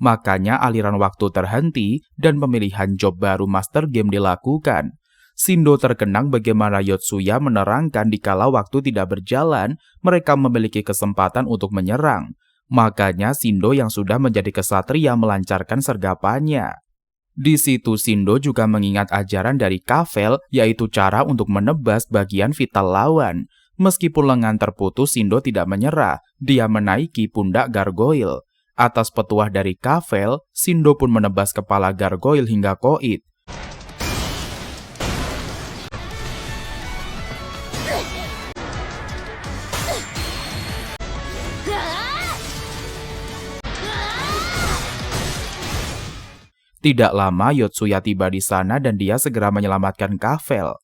Makanya aliran waktu terhenti dan pemilihan job baru Master Game dilakukan. Shindo terkenang bagaimana Yotsuya menerangkan dikala waktu tidak berjalan, mereka memiliki kesempatan untuk menyerang. Makanya Shindo yang sudah menjadi kesatria melancarkan sergapannya. Di situ Shindo juga mengingat ajaran dari Kavel, yaitu cara untuk menebas bagian vital lawan. Meskipun lengan terputus, Shindo tidak menyerah. Dia menaiki pundak gargoyle. Atas petuah dari Kavel, Shindo pun menebas kepala gargoyle hingga koit. Tidak lama Yotsuya tiba di sana dan dia segera menyelamatkan Kavel.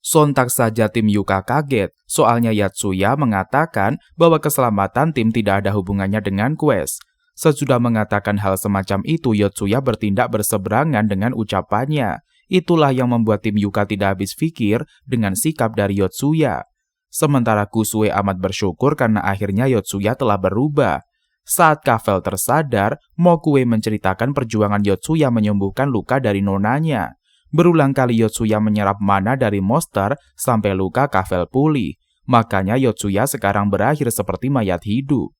Sontak saja tim Yuka kaget, soalnya Yotsuya mengatakan bahwa keselamatan tim tidak ada hubungannya dengan quest. Sesudah mengatakan hal semacam itu, Yotsuya bertindak berseberangan dengan ucapannya. Itulah yang membuat tim Yuka tidak habis pikir dengan sikap dari Yotsuya. Sementara Kusue amat bersyukur karena akhirnya Yotsuya telah berubah. Saat Kavel tersadar, Mokue menceritakan perjuangan Yotsuya menyembuhkan luka dari nonanya. Berulang kali Yotsuya menyerap mana dari monster sampai luka Kavel pulih. Makanya Yotsuya sekarang berakhir seperti mayat hidup.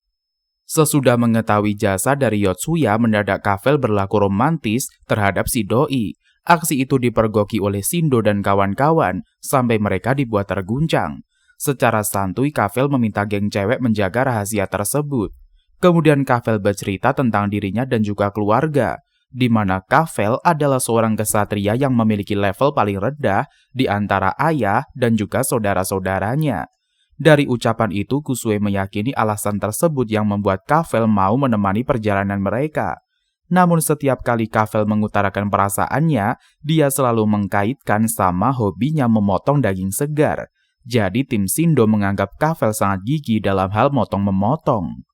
Sesudah mengetahui jasa dari Yotsuya, mendadak Kavel berlaku romantis terhadap si doi. Aksi itu dipergoki oleh Shindo dan kawan-kawan sampai mereka dibuat terguncang. Secara santuy Kavel meminta geng cewek menjaga rahasia tersebut. Kemudian Kavel bercerita tentang dirinya dan juga keluarga, di mana Kavel adalah seorang kesatria yang memiliki level paling rendah di antara ayah dan juga saudara-saudaranya. Dari ucapan itu, Kusue meyakini alasan tersebut yang membuat Kavel mau menemani perjalanan mereka. Namun setiap kali Kavel mengutarakan perasaannya, dia selalu mengkaitkan sama hobinya memotong daging segar. Jadi tim Shindo menganggap Kavel sangat gigih dalam hal motong-memotong.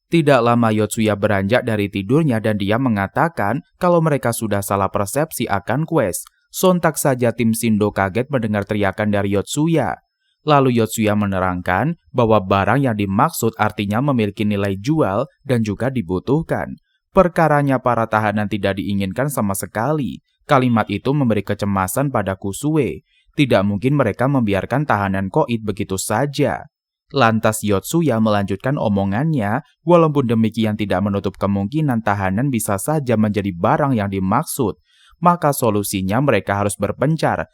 Tidak lama Yotsuya beranjak dari tidurnya dan dia mengatakan kalau mereka sudah salah persepsi akan quest. Sontak saja tim Shindo kaget mendengar teriakan dari Yotsuya. Lalu Yotsuya menerangkan bahwa barang yang dimaksud artinya memiliki nilai jual dan juga dibutuhkan. Perkaranya para tahanan tidak diinginkan sama sekali. Kalimat itu memberi kecemasan pada Kusue. Tidak mungkin mereka membiarkan tahanan Koit begitu saja. Lantas Yotsuya melanjutkan omongannya, walaupun demikian tidak menutup kemungkinan tahanan bisa saja menjadi barang yang dimaksud. Maka solusinya mereka harus berpencar.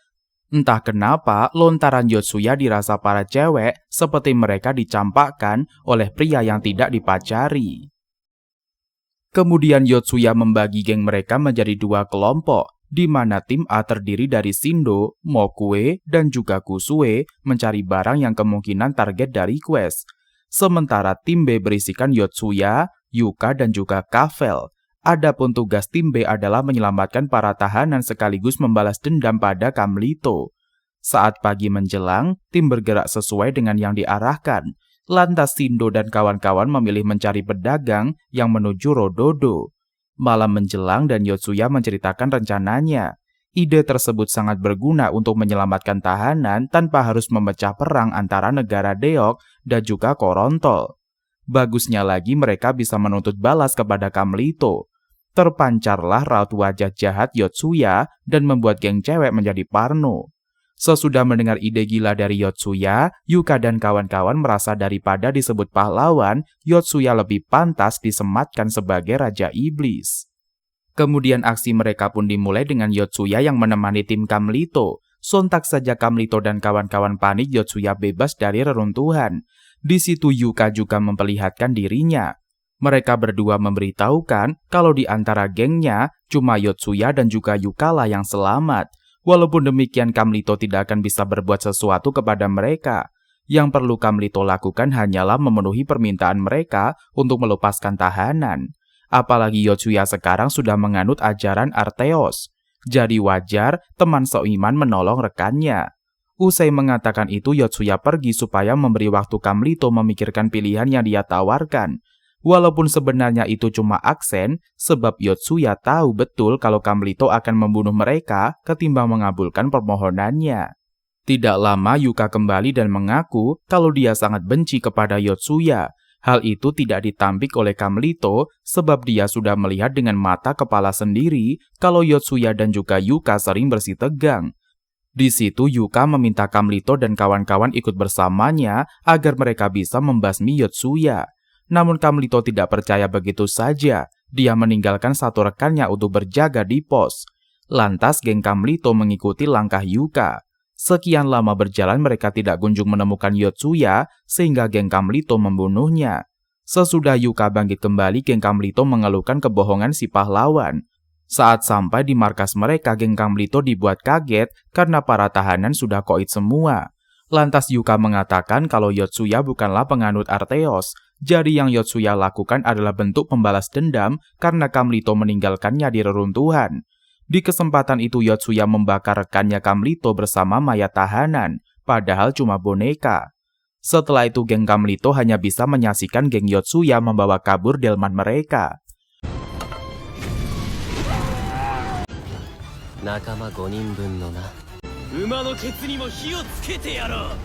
Entah kenapa, lontaran Yotsuya dirasa para cewek seperti mereka dicampakkan oleh pria yang tidak dipacari. Kemudian Yotsuya membagi geng mereka menjadi dua kelompok, di mana tim A terdiri dari Shindo, Mokue, dan juga Kusue mencari barang yang kemungkinan target dari quest. Sementara tim B berisikan Yotsuya, Yuka, dan juga Kavel. Adapun tugas tim B adalah menyelamatkan para tahanan sekaligus membalas dendam pada Kamlito. Saat pagi menjelang, tim bergerak sesuai dengan yang diarahkan. Lantas Shindo dan kawan-kawan memilih mencari pedagang yang menuju Rododo. Malam menjelang dan Yotsuya menceritakan rencananya. Ide tersebut sangat berguna untuk menyelamatkan tahanan tanpa harus memecah perang antara negara Deok dan juga Korontol. Bagusnya lagi mereka bisa menuntut balas kepada Kamlito. Terpancarlah raut wajah jahat Yotsuya dan membuat geng cewek menjadi parno. Sesudah mendengar ide gila dari Yotsuya, Yuka dan kawan-kawan merasa daripada disebut pahlawan, Yotsuya lebih pantas disematkan sebagai Raja Iblis. Kemudian aksi mereka pun dimulai dengan Yotsuya yang menemani tim Kamlito. Sontak saja Kamlito dan kawan-kawan panik Yotsuya bebas dari reruntuhan. Di situ Yuka juga memperlihatkan dirinya. Mereka berdua memberitahukan kalau di antara gengnya cuma Yotsuya dan juga Yuka lah yang selamat. Walaupun demikian Kamlito tidak akan bisa berbuat sesuatu kepada mereka. Yang perlu Kamlito lakukan hanyalah memenuhi permintaan mereka untuk melepaskan tahanan. Apalagi Yotsuya sekarang sudah menganut ajaran Arteos. Jadi wajar teman seiman menolong rekannya. Usai mengatakan itu Yotsuya pergi supaya memberi waktu Kamlito memikirkan pilihan yang dia tawarkan. Walaupun sebenarnya itu cuma aksen, sebab Yotsuya tahu betul kalau Kamlito akan membunuh mereka ketimbang mengabulkan permohonannya. Tidak lama Yuka kembali dan mengaku kalau dia sangat benci kepada Yotsuya. Hal itu tidak ditampik oleh Kamlito sebab dia sudah melihat dengan mata kepala sendiri kalau Yotsuya dan juga Yuka sering bersih tegang. Di situ Yuka meminta Kamlito dan kawan-kawan ikut bersamanya agar mereka bisa membasmi Yotsuya. Namun Kamlito tidak percaya begitu saja. Dia meninggalkan satu rekannya untuk berjaga di pos. Lantas geng Kamlito mengikuti langkah Yuka. Sekian lama berjalan mereka tidak kunjung menemukan Yotsuya sehingga geng Kamlito membunuhnya. Sesudah Yuka bangkit kembali, geng Kamlito mengeluhkan kebohongan si pahlawan. Saat sampai di markas mereka, geng Kamlito dibuat kaget karena para tahanan sudah koit semua. Lantas Yuka mengatakan kalau Yotsuya bukanlah penganut Arteos. Jadi yang Yotsuya lakukan adalah bentuk pembalas dendam karena Kamlito meninggalkannya di reruntuhan. Di kesempatan itu Yotsuya membakar rekannya Kamlito bersama mayat tahanan, padahal cuma boneka. Setelah itu geng Kamlito hanya bisa menyaksikan geng Yotsuya membawa kabur delman mereka. Nakama 5人分のな。馬のケツにも火をつけてやろ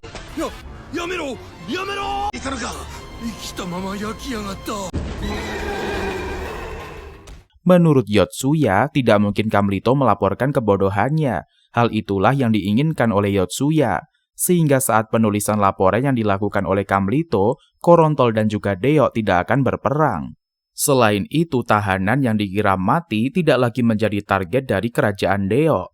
う。やめろやめろ。いたのか。生きたまま焼きやがった。 Menurut Yotsuya, tidak mungkin Kamlito melaporkan kebodohannya. Hal itulah yang diinginkan oleh Yotsuya. Sehingga saat penulisan laporan yang dilakukan oleh Kamlito, Korontol dan juga Deok tidak akan berperang. Selain itu, tahanan yang dikira mati tidak lagi menjadi target dari kerajaan Deok.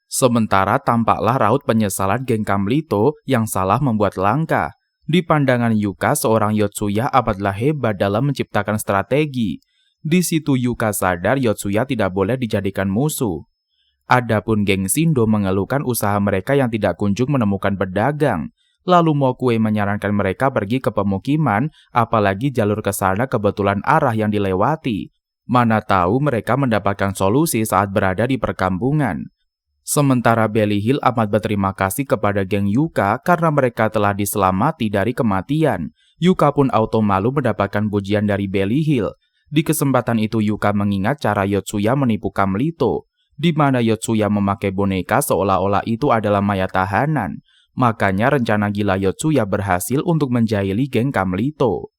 Sementara tampaklah raut penyesalan geng Kamlito yang salah membuat langkah. Di pandangan Yuka, seorang Yotsuya amatlah hebat dalam menciptakan strategi. Di situ Yuka sadar Yotsuya tidak boleh dijadikan musuh. Adapun geng Shindo mengeluhkan usaha mereka yang tidak kunjung menemukan pedagang. Lalu Mokue menyarankan mereka pergi ke pemukiman, apalagi jalur ke sana kebetulan arah yang dilewati. Mana tahu mereka mendapatkan solusi saat berada di perkampungan. Sementara Belly Hill amat berterima kasih kepada geng Yuka karena mereka telah diselamati dari kematian. Yuka pun auto malu mendapatkan pujian dari Belly Hill. Di kesempatan itu Yuka mengingat cara Yotsuya menipu Kamlito, di mana Yotsuya memakai boneka seolah-olah itu adalah mayat tahanan. Makanya rencana gila Yotsuya berhasil untuk menjahili geng Kamlito.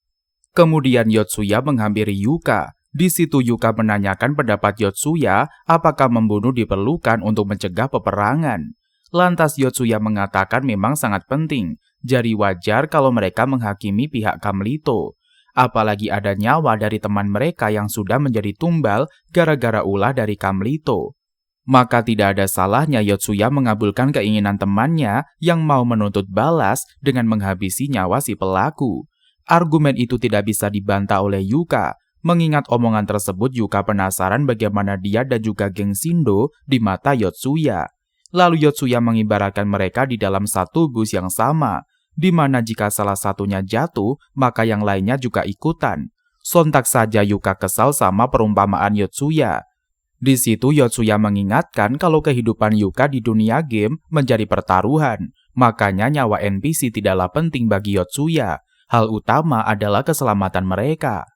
Kemudian Yotsuya menghampiri Yuka. Di situ Yuka menanyakan pendapat Yotsuya apakah membunuh diperlukan untuk mencegah peperangan. Lantas Yotsuya mengatakan memang sangat penting, jadi wajar kalau mereka menghakimi pihak Kamlito. Apalagi ada nyawa dari teman mereka yang sudah menjadi tumbal gara-gara ulah dari Kamlito. Maka tidak ada salahnya Yotsuya mengabulkan keinginan temannya yang mau menuntut balas dengan menghabisi nyawa si pelaku. Argumen itu tidak bisa dibantah oleh Yuka. Mengingat omongan tersebut, Yuka penasaran bagaimana dia dan juga geng Shindo di mata Yotsuya. Lalu Yotsuya mengibaratkan mereka di dalam satu bus yang sama, di mana jika salah satunya jatuh, maka yang lainnya juga ikutan. Sontak saja Yuka kesal sama perumpamaan Yotsuya. Di situ Yotsuya mengingatkan kalau kehidupan Yuka di dunia game menjadi pertaruhan, makanya nyawa NPC tidaklah penting bagi Yotsuya. Hal utama adalah keselamatan mereka.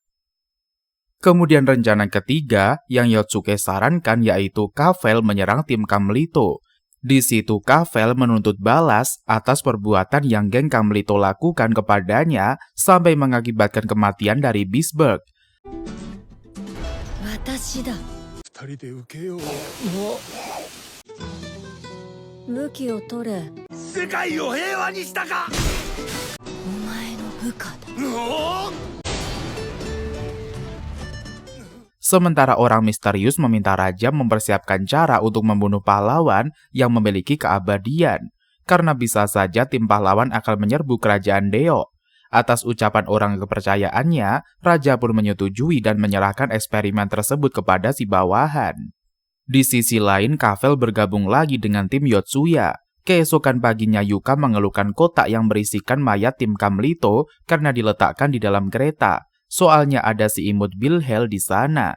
Kemudian rencana ketiga yang Yotsuke sarankan yaitu Kavel menyerang tim Kamlito. Di situ Kavel menuntut balas atas perbuatan yang geng Kamlito lakukan kepadanya sampai mengakibatkan kematian dari Bisberg. 私だ。二人で受けよう。武器を取れ。世界を平和にしたか。お前の部下だ。 Sementara orang misterius meminta raja mempersiapkan cara untuk membunuh pahlawan yang memiliki keabadian, karena bisa saja tim pahlawan akan menyerbu kerajaan Deo. Atas ucapan orang kepercayaannya, raja pun menyetujui dan menyerahkan eksperimen tersebut kepada si bawahan. Di sisi lain, Kavel bergabung lagi dengan tim Yotsuya. Keesokan paginya Yuka mengeluhkan kotak yang berisikan mayat tim Kamlito karena diletakkan di dalam kereta. Soalnya ada si imut Bilhel di sana.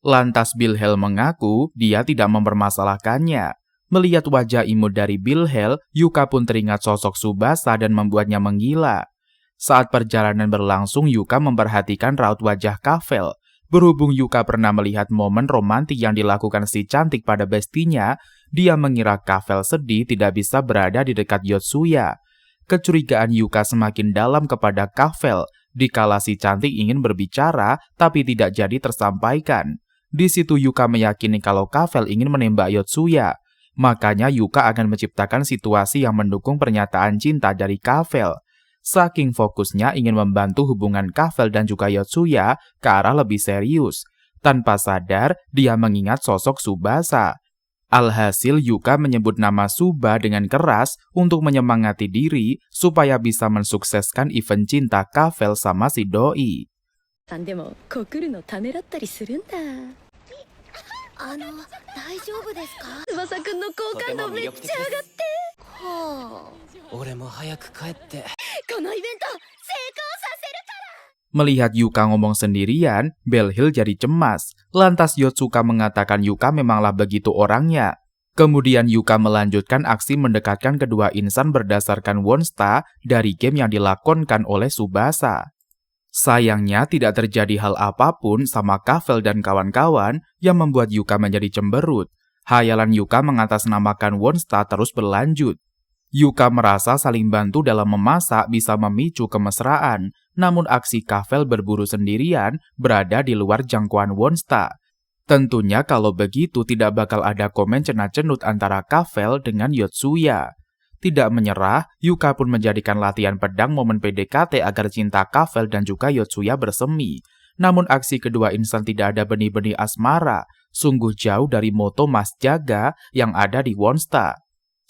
Lantas Bilhel mengaku dia tidak mempermasalahkannya. Melihat wajah imut dari Bilhel, Yuka pun teringat sosok Tsubasa dan membuatnya menggila. Saat perjalanan berlangsung, Yuka memperhatikan raut wajah Kavel. Berhubung Yuka pernah melihat momen romantik yang dilakukan si cantik pada bestinya, dia mengira Kavel sedih tidak bisa berada di dekat Yotsuya. Kecurigaan Yuka semakin dalam kepada Kavel. Dikala si cantik ingin berbicara, tapi tidak jadi tersampaikan. Di situ Yuka meyakini kalau Kavel ingin menembak Yotsuya. Makanya Yuka akan menciptakan situasi yang mendukung pernyataan cinta dari Kavel. Saking fokusnya ingin membantu hubungan Kavel dan juga Yotsuya ke arah lebih serius. Tanpa sadar, dia mengingat sosok Tsubasa. Alhasil Yuka menyebut nama Suba dengan keras untuk menyemangati diri supaya bisa mensukseskan event cinta Kavel sama si doi. Melihat Yuka ngomong sendirian, Belhill jadi cemas. Lantas Yotsuka mengatakan Yuka memanglah begitu orangnya. Kemudian Yuka melanjutkan aksi mendekatkan kedua insan berdasarkan Wonsta dari game yang dilakonkan oleh Tsubasa. Sayangnya tidak terjadi hal apapun sama Kavel dan kawan-kawan yang membuat Yuka menjadi cemberut. Hayalan Yuka mengatasnamakan Wonsta terus berlanjut. Yuka merasa saling bantu dalam memasak bisa memicu kemesraan, namun aksi Kavel berburu sendirian berada di luar jangkauan Wonsta. Tentunya kalau begitu tidak bakal ada komen cenat-cenut antara Kavel dengan Yotsuya. Tidak menyerah, Yuka pun menjadikan latihan pedang momen PDKT agar cinta Kavel dan juga Yotsuya bersemi. Namun aksi kedua insan tidak ada benih-benih asmara, sungguh jauh dari moto Mas Jaga yang ada di Wonsta.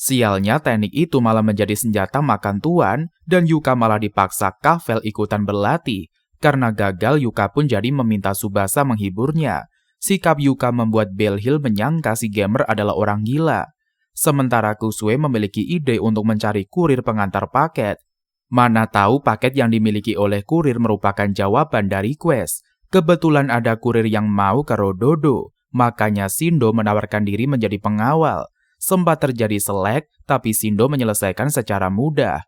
Sialnya teknik itu malah menjadi senjata makan tuan dan Yuka malah dipaksa Kavel ikutan berlatih. Karena gagal, Yuka pun jadi meminta Tsubasa menghiburnya. Sikap Yuka membuat Belhill menyangka si gamer adalah orang gila. Sementara Kusue memiliki ide untuk mencari kurir pengantar paket. Mana tahu paket yang dimiliki oleh kurir merupakan jawaban dari quest. Kebetulan ada kurir yang mau ke Rododo, makanya Shindo menawarkan diri menjadi pengawal. Sempat terjadi selek, tapi Shindo menyelesaikan secara mudah.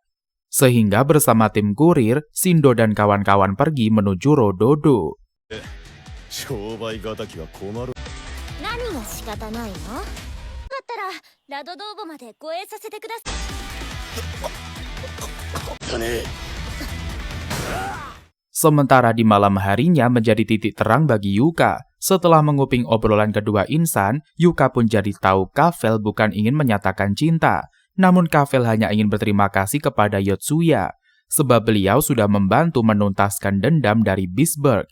Sehingga bersama tim kurir, Shindo dan kawan-kawan pergi menuju Rododo. 商売敵は困る。何が仕方ないの？だったらラドドーボまで護衛させてください。だね。 Sementara di malam harinya menjadi titik terang bagi Yuka. Setelah menguping obrolan kedua insan, Yuka pun jadi tahu Kavel bukan ingin menyatakan cinta. Namun Kavel hanya ingin berterima kasih kepada Yotsuya, sebab beliau sudah membantu menuntaskan dendam dari Beastburg.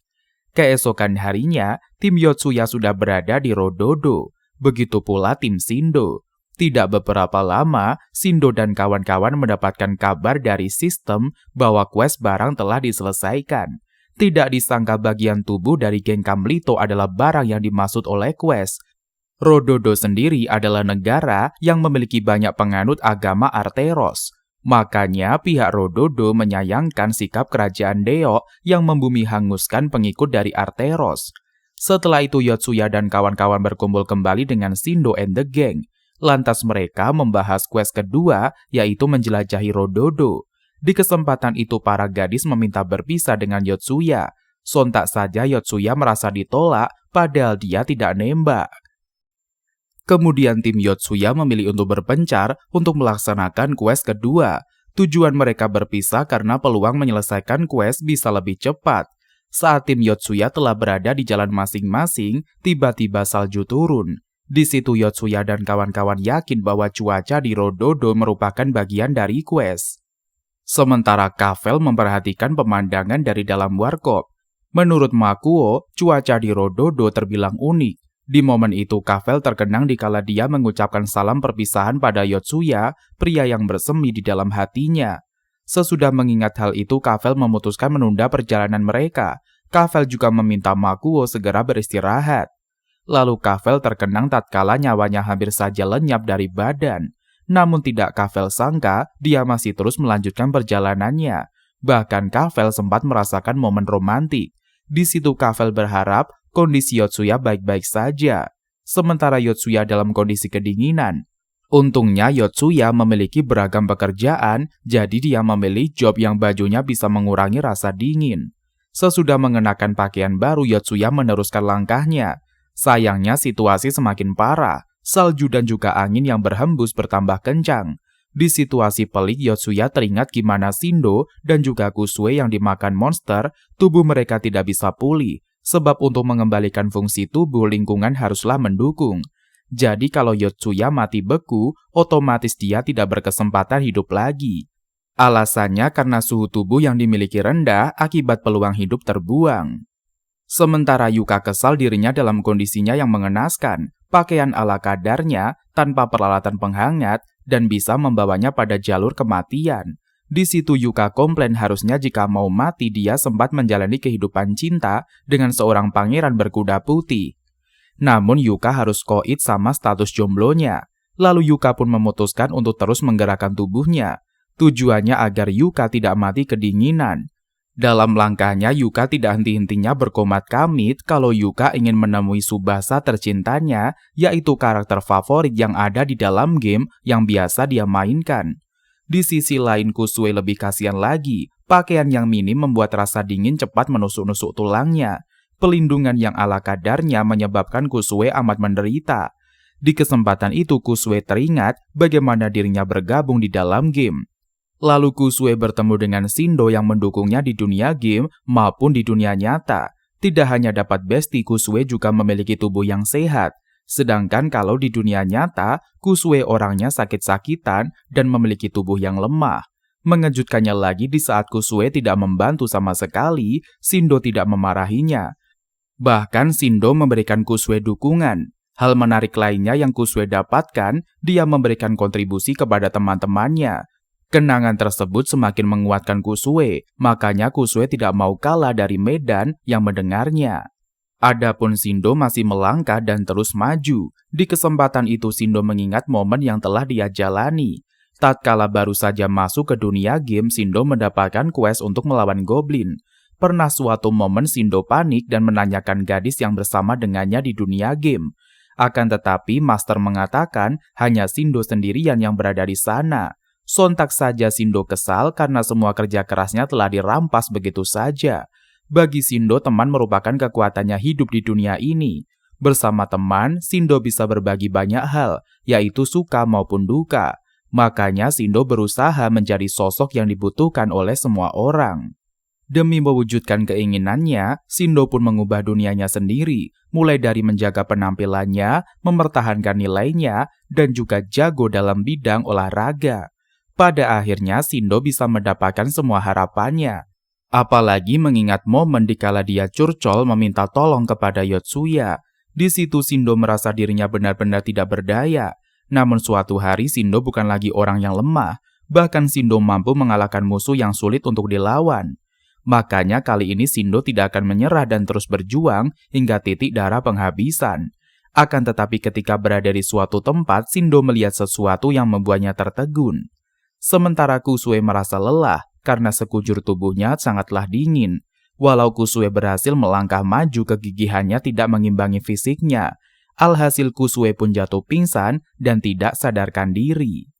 Keesokan harinya, tim Yotsuya sudah berada di Rododo. Begitu pula tim Shindo. Tidak beberapa lama, Shindo dan kawan-kawan mendapatkan kabar dari sistem bahwa quest barang telah diselesaikan. Tidak disangka bagian tubuh dari geng Kamlito adalah barang yang dimaksud oleh quest. Rododo sendiri adalah negara yang memiliki banyak penganut agama Arteros. Makanya pihak Rododo menyayangkan sikap kerajaan Deok yang membumi hanguskan pengikut dari Arteros. Setelah itu Yotsuya dan kawan-kawan berkumpul kembali dengan Shindo and the Gang. Lantas mereka membahas quest kedua, yaitu menjelajahi Rododo. Di kesempatan itu para gadis meminta berpisah dengan Yotsuya. Sontak saja Yotsuya merasa ditolak, padahal dia tidak nembak. Kemudian tim Yotsuya memilih untuk berpencar untuk melaksanakan quest kedua. Tujuan mereka berpisah karena peluang menyelesaikan quest bisa lebih cepat. Saat tim Yotsuya telah berada di jalan masing-masing, tiba-tiba salju turun. Di situ Yotsuya dan kawan-kawan yakin bahwa cuaca di Rododo merupakan bagian dari quest. Sementara Kavel memperhatikan pemandangan dari dalam warkop. Menurut Makuo, cuaca di Rododo terbilang unik. Di momen itu Kavel terkenang dikala dia mengucapkan salam perpisahan pada Yotsuya, pria yang bersemi di dalam hatinya. Sesudah mengingat hal itu, Kavel memutuskan menunda perjalanan mereka. Kavel juga meminta Makuo segera beristirahat. Lalu Kavel terkenang tatkala nyawanya hampir saja lenyap dari badan. Namun tidak Kavel sangka, dia masih terus melanjutkan perjalanannya. Bahkan Kavel sempat merasakan momen romantik. Di situ Kavel berharap kondisi Yotsuya baik-baik saja, sementara Yotsuya dalam kondisi kedinginan. Untungnya Yotsuya memiliki beragam pekerjaan, jadi dia memilih job yang bajunya bisa mengurangi rasa dingin. Sesudah mengenakan pakaian baru, Yotsuya meneruskan langkahnya. Sayangnya situasi semakin parah, salju dan juga angin yang berhembus bertambah kencang. Di situasi pelik, Yotsuya teringat gimana Shindo dan juga Kusue yang dimakan monster, tubuh mereka tidak bisa pulih. Sebab untuk mengembalikan fungsi tubuh, lingkungan haruslah mendukung. Jadi kalau Yotsuya mati beku, otomatis dia tidak berkesempatan hidup lagi. Alasannya karena suhu tubuh yang dimiliki rendah akibat peluang hidup terbuang. Sementara Yuka kesal dirinya dalam kondisinya yang mengenaskan, pakaian ala kadarnya tanpa peralatan penghangat dan bisa membawanya pada jalur kematian. Di situ Yuka komplain harusnya jika mau mati dia sempat menjalani kehidupan cinta dengan seorang pangeran berkuda putih. Namun Yuka harus koit sama status jomblonya. Lalu Yuka pun memutuskan untuk terus menggerakkan tubuhnya. Tujuannya agar Yuka tidak mati kedinginan. Dalam langkahnya Yuka tidak henti-hentinya berkomat kamit kalau Yuka ingin menemui Tsubasa tercintanya, yaitu karakter favorit yang ada di dalam game yang biasa dia mainkan. Di sisi lain Kusue lebih kasihan lagi, pakaian yang minim membuat rasa dingin cepat menusuk-nusuk tulangnya. Pelindungan yang ala kadarnya menyebabkan Kusue amat menderita. Di kesempatan itu Kusue teringat bagaimana dirinya bergabung di dalam game. Lalu Kusue bertemu dengan Shindo yang mendukungnya di dunia game maupun di dunia nyata. Tidak hanya dapat bestie, Kusue juga memiliki tubuh yang sehat. Sedangkan kalau di dunia nyata, Kusue orangnya sakit-sakitan dan memiliki tubuh yang lemah. Mengejutkannya lagi, di saat Kusue tidak membantu sama sekali, Shindo tidak memarahinya. Bahkan Shindo memberikan Kusue dukungan. Hal menarik lainnya yang Kusue dapatkan, dia memberikan kontribusi kepada teman-temannya. Kenangan tersebut semakin menguatkan Kusue, makanya Kusue tidak mau kalah dari medan yang mendengarnya. Adapun Shindo masih melangkah dan terus maju. Di kesempatan itu Shindo mengingat momen yang telah dia jalani. Tatkala baru saja masuk ke dunia game, Shindo mendapatkan quest untuk melawan goblin. Pernah suatu momen Shindo panik dan menanyakan gadis yang bersama dengannya di dunia game. Akan tetapi Master mengatakan hanya Shindo sendirian yang berada di sana. Sontak saja Shindo kesal karena semua kerja kerasnya telah dirampas begitu saja. Bagi Shindo, teman merupakan kekuatannya hidup di dunia ini. Bersama teman, Shindo bisa berbagi banyak hal, yaitu suka maupun duka. Makanya Shindo berusaha menjadi sosok yang dibutuhkan oleh semua orang. Demi mewujudkan keinginannya, Shindo pun mengubah dunianya sendiri, mulai dari menjaga penampilannya, mempertahankan nilainya, dan juga jago dalam bidang olahraga. Pada akhirnya, Shindo bisa mendapatkan semua harapannya. Apalagi mengingat momen dikala dia curcol meminta tolong kepada Yotsuya. Di situ Shindo merasa dirinya benar-benar tidak berdaya. Namun suatu hari Shindo bukan lagi orang yang lemah, bahkan Shindo mampu mengalahkan musuh yang sulit untuk dilawan. Makanya kali ini Shindo tidak akan menyerah dan terus berjuang hingga titik darah penghabisan. Akan tetapi ketika berada di suatu tempat, Shindo melihat sesuatu yang membuatnya tertegun. Sementara Kusue merasa lelah karena sekujur tubuhnya sangatlah dingin. Walau Kusue berhasil melangkah maju, kegigihannya tidak mengimbangi fisiknya. Alhasil Kusue pun jatuh pingsan dan tidak sadarkan diri.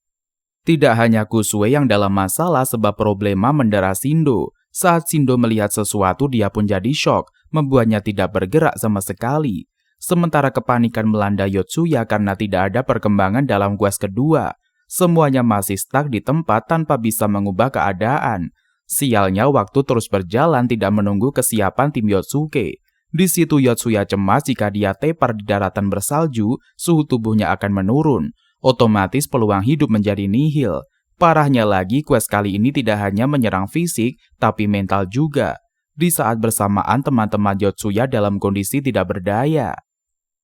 Tidak hanya Kusue yang dalam masalah sebab problema mendera Shindo. Saat Shindo melihat sesuatu, dia pun jadi shock, membuatnya tidak bergerak sama sekali. Sementara kepanikan melanda Yotsuya karena tidak ada perkembangan dalam quest kedua. Semuanya masih stuck di tempat tanpa bisa mengubah keadaan. Sialnya waktu terus berjalan tidak menunggu kesiapan tim Yotsuke. Di situ Yotsuya cemas jika dia tepar di daratan bersalju, suhu tubuhnya akan menurun. Otomatis peluang hidup menjadi nihil. Parahnya lagi, quest kali ini tidak hanya menyerang fisik, tapi mental juga. Di saat bersamaan teman-teman Yotsuya dalam kondisi tidak berdaya.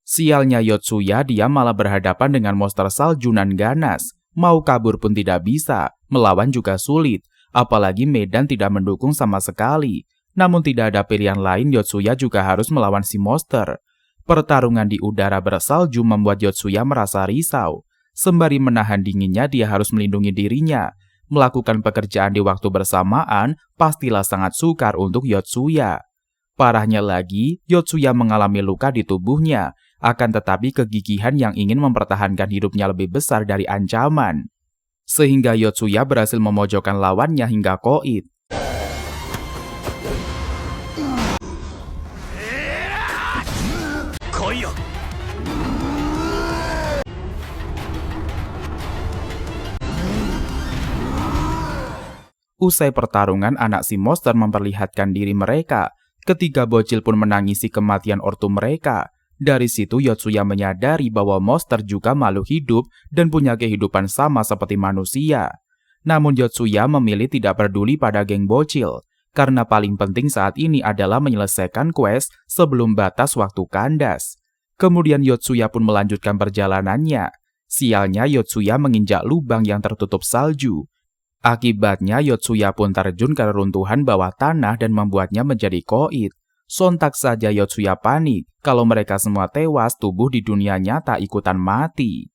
Sialnya Yotsuya, dia malah berhadapan dengan monster salju nan ganas. Mau kabur pun tidak bisa, melawan juga sulit. Apalagi medan tidak mendukung sama sekali. Namun tidak ada pilihan lain, Yotsuya juga harus melawan si monster. Pertarungan di udara bersalju membuat Yotsuya merasa risau. Sembari menahan dinginnya, dia harus melindungi dirinya. Melakukan pekerjaan di waktu bersamaan pastilah sangat sukar untuk Yotsuya. Parahnya lagi, Yotsuya mengalami luka di tubuhnya. Akan tetapi kegigihan yang ingin mempertahankan hidupnya lebih besar dari ancaman. Sehingga Yotsuya berhasil memojokkan lawannya hingga koit. Usai pertarungan, anak si monster memperlihatkan diri mereka. Ketiga bocil pun menangisi kematian ortu mereka. Dari situ Yotsuya menyadari bahwa monster juga makhluk hidup dan punya kehidupan sama seperti manusia. Namun Yotsuya memilih tidak peduli pada geng bocil, karena paling penting saat ini adalah menyelesaikan quest sebelum batas waktu kandas. Kemudian Yotsuya pun melanjutkan perjalanannya. Sialnya Yotsuya menginjak lubang yang tertutup salju. Akibatnya Yotsuya pun terjun ke reruntuhan bawah tanah dan membuatnya menjadi koit. Sontak saja Yotsuya panik, kalau mereka semua tewas, tubuh di dunia nyata ikutan mati.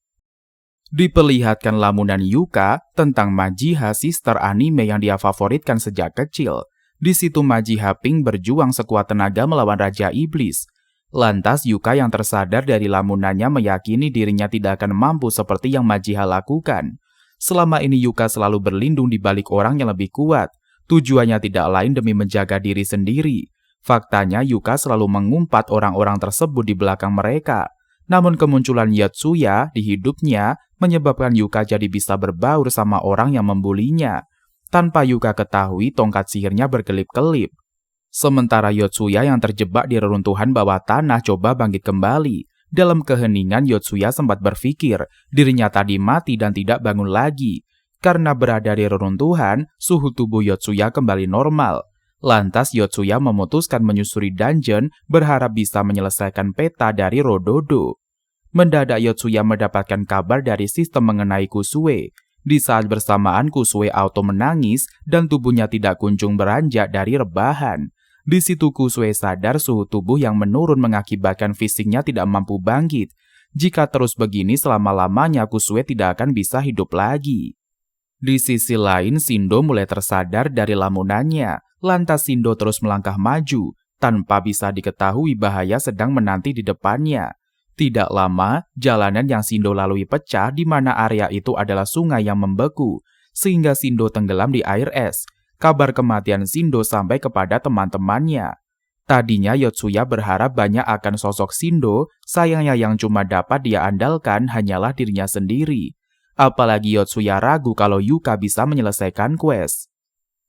Diperlihatkan lamunan Yuka tentang Majiha, sister anime yang dia favoritkan sejak kecil. Di situ Majiha Pink berjuang sekuat tenaga melawan Raja Iblis. Lantas Yuka yang tersadar dari lamunannya meyakini dirinya tidak akan mampu seperti yang Majiha lakukan. Selama ini Yuka selalu berlindung di balik orang yang lebih kuat. Tujuannya tidak lain demi menjaga diri sendiri. Faktanya Yuka selalu mengumpat orang-orang tersebut di belakang mereka. Namun kemunculan Yotsuya di hidupnya menyebabkan Yuka jadi bisa berbaur sama orang yang membulinya. Tanpa Yuka ketahui, tongkat sihirnya berkelip-kelip. Sementara Yotsuya yang terjebak di reruntuhan bawah tanah coba bangkit kembali. Dalam keheningan Yotsuya sempat berpikir dirinya tadi mati dan tidak bangun lagi. Karena berada di reruntuhan, suhu tubuh Yotsuya kembali normal. Lantas Yotsuya memutuskan menyusuri dungeon berharap bisa menyelesaikan peta dari Rododo. Mendadak Yotsuya mendapatkan kabar dari sistem mengenai Kusue. Di saat bersamaan Kusue auto menangis dan tubuhnya tidak kunjung beranjak dari rebahan. Di situ Kusue sadar suhu tubuh yang menurun mengakibatkan fisiknya tidak mampu bangkit. Jika terus begini selama-lamanya Kusue tidak akan bisa hidup lagi. Di sisi lain Shindo mulai tersadar dari lamunannya. Lantas Shindo terus melangkah maju, tanpa bisa diketahui bahaya sedang menanti di depannya. Tidak lama, jalanan yang Shindo lalui pecah di mana area itu adalah sungai yang membeku, sehingga Shindo tenggelam di air es. Kabar kematian Shindo sampai kepada teman-temannya. Tadinya Yotsuya berharap banyak akan sosok Shindo, sayangnya yang cuma dapat dia andalkan hanyalah dirinya sendiri. Apalagi Yotsuya ragu kalau Yuka bisa menyelesaikan quest.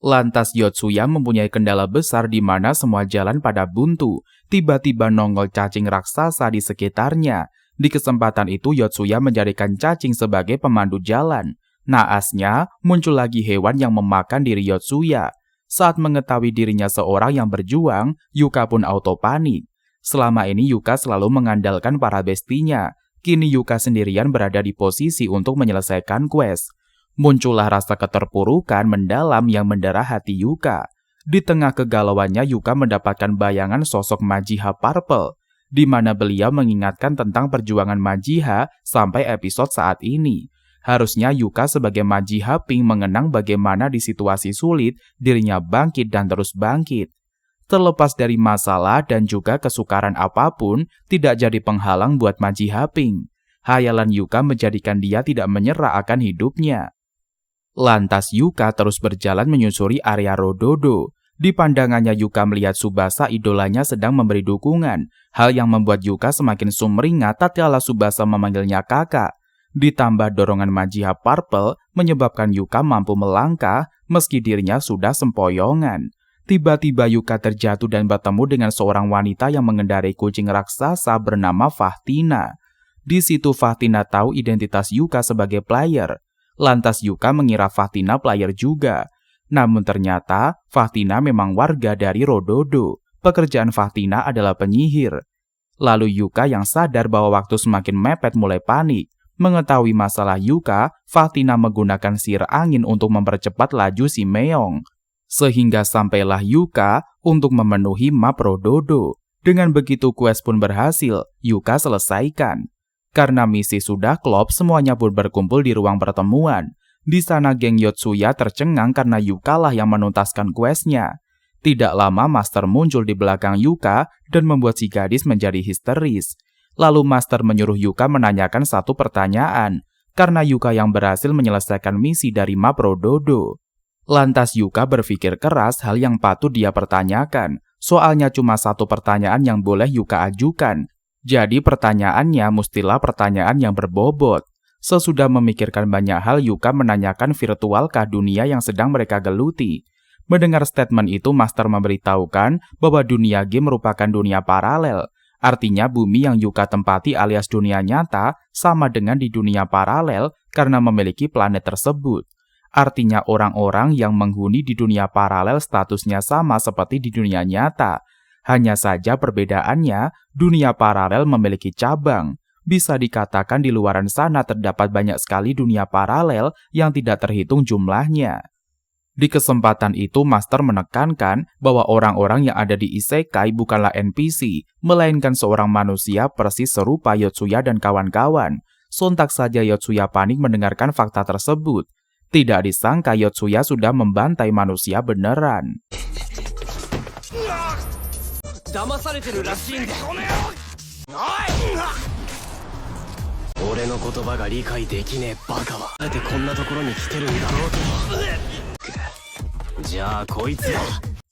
Lantas Yotsuya mempunyai kendala besar di mana semua jalan pada buntu. Tiba-tiba nongol cacing raksasa di sekitarnya. Di kesempatan itu Yotsuya menjadikan cacing sebagai pemandu jalan. Naasnya, muncul lagi hewan yang memakan diri Yotsuya. Saat mengetahui dirinya seorang yang berjuang, Yuka pun auto panik. Selama ini Yuka selalu mengandalkan para bestinya. Kini Yuka sendirian berada di posisi untuk menyelesaikan quest. Muncullah rasa keterpurukan mendalam yang mendera hati Yuka. Di tengah kegalauannya Yuka mendapatkan bayangan sosok Majiha Purple, di mana beliau mengingatkan tentang perjuangan Majiha sampai episode saat ini. Harusnya Yuka sebagai Majiha Pink mengenang bagaimana di situasi sulit dirinya bangkit dan terus bangkit. Terlepas dari masalah dan juga kesukaran apapun, tidak jadi penghalang buat Majiha Pink. Hayalan Yuka menjadikan dia tidak menyerah akan hidupnya. Lantas Yuka terus berjalan menyusuri area Rododo. Di pandangannya Yuka melihat Tsubasa idolanya sedang memberi dukungan, hal yang membuat Yuka semakin sumringah tatkala Tsubasa memanggilnya kakak. Ditambah dorongan Majiha Purple menyebabkan Yuka mampu melangkah meski dirinya sudah sempoyongan. Tiba-tiba Yuka terjatuh dan bertemu dengan seorang wanita yang mengendarai kucing raksasa bernama Fahtina. Di situ Fahtina tahu identitas Yuka sebagai player. Lantas Yuka mengira Fahtina player juga. Namun ternyata Fahtina memang warga dari Rododo. Pekerjaan Fahtina adalah penyihir. Lalu Yuka yang sadar bahwa waktu semakin mepet mulai panik. Mengetahui masalah Yuka, Fahtina menggunakan sihir angin untuk mempercepat laju si Meong. Sehingga sampailah Yuka untuk memenuhi map Rododo. Dengan begitu quest pun berhasil, Yuka selesaikan. Karena misi sudah klop, semuanya pun berkumpul di ruang pertemuan. Di sana geng Yotsuya tercengang karena Yuka lah yang menuntaskan questnya. Tidak lama Master muncul di belakang Yuka dan membuat si gadis menjadi histeris. Lalu Master menyuruh Yuka menanyakan satu pertanyaan, karena Yuka yang berhasil menyelesaikan misi dari map Rododo. Lantas Yuka berpikir keras hal yang patut dia pertanyakan, soalnya cuma satu pertanyaan yang boleh Yuka ajukan. Jadi pertanyaannya mestilah pertanyaan yang berbobot. Sesudah memikirkan banyak hal, Yuka menanyakan virtualkah dunia yang sedang mereka geluti. Mendengar statement itu, Master memberitahukan bahwa dunia game merupakan dunia paralel. Artinya bumi yang Yuka tempati alias dunia nyata sama dengan di dunia paralel karena memiliki planet tersebut. Artinya orang-orang yang menghuni di dunia paralel statusnya sama seperti di dunia nyata. Hanya saja perbedaannya, dunia paralel memiliki cabang. Bisa dikatakan di luaran sana terdapat banyak sekali dunia paralel yang tidak terhitung jumlahnya. Di kesempatan itu, Master menekankan bahwa orang-orang yang ada di Isekai bukanlah NPC, melainkan seorang manusia persis serupa Yotsuya dan kawan-kawan. Sontak saja Yotsuya panik mendengarkan fakta tersebut. Tidak disangka Yotsuya sudah membantai manusia beneran. 騙されてるらしいんだ。俺の言葉が理解できねえバカはあえてこんなところに来てるんだろうと。じゃあこいつ。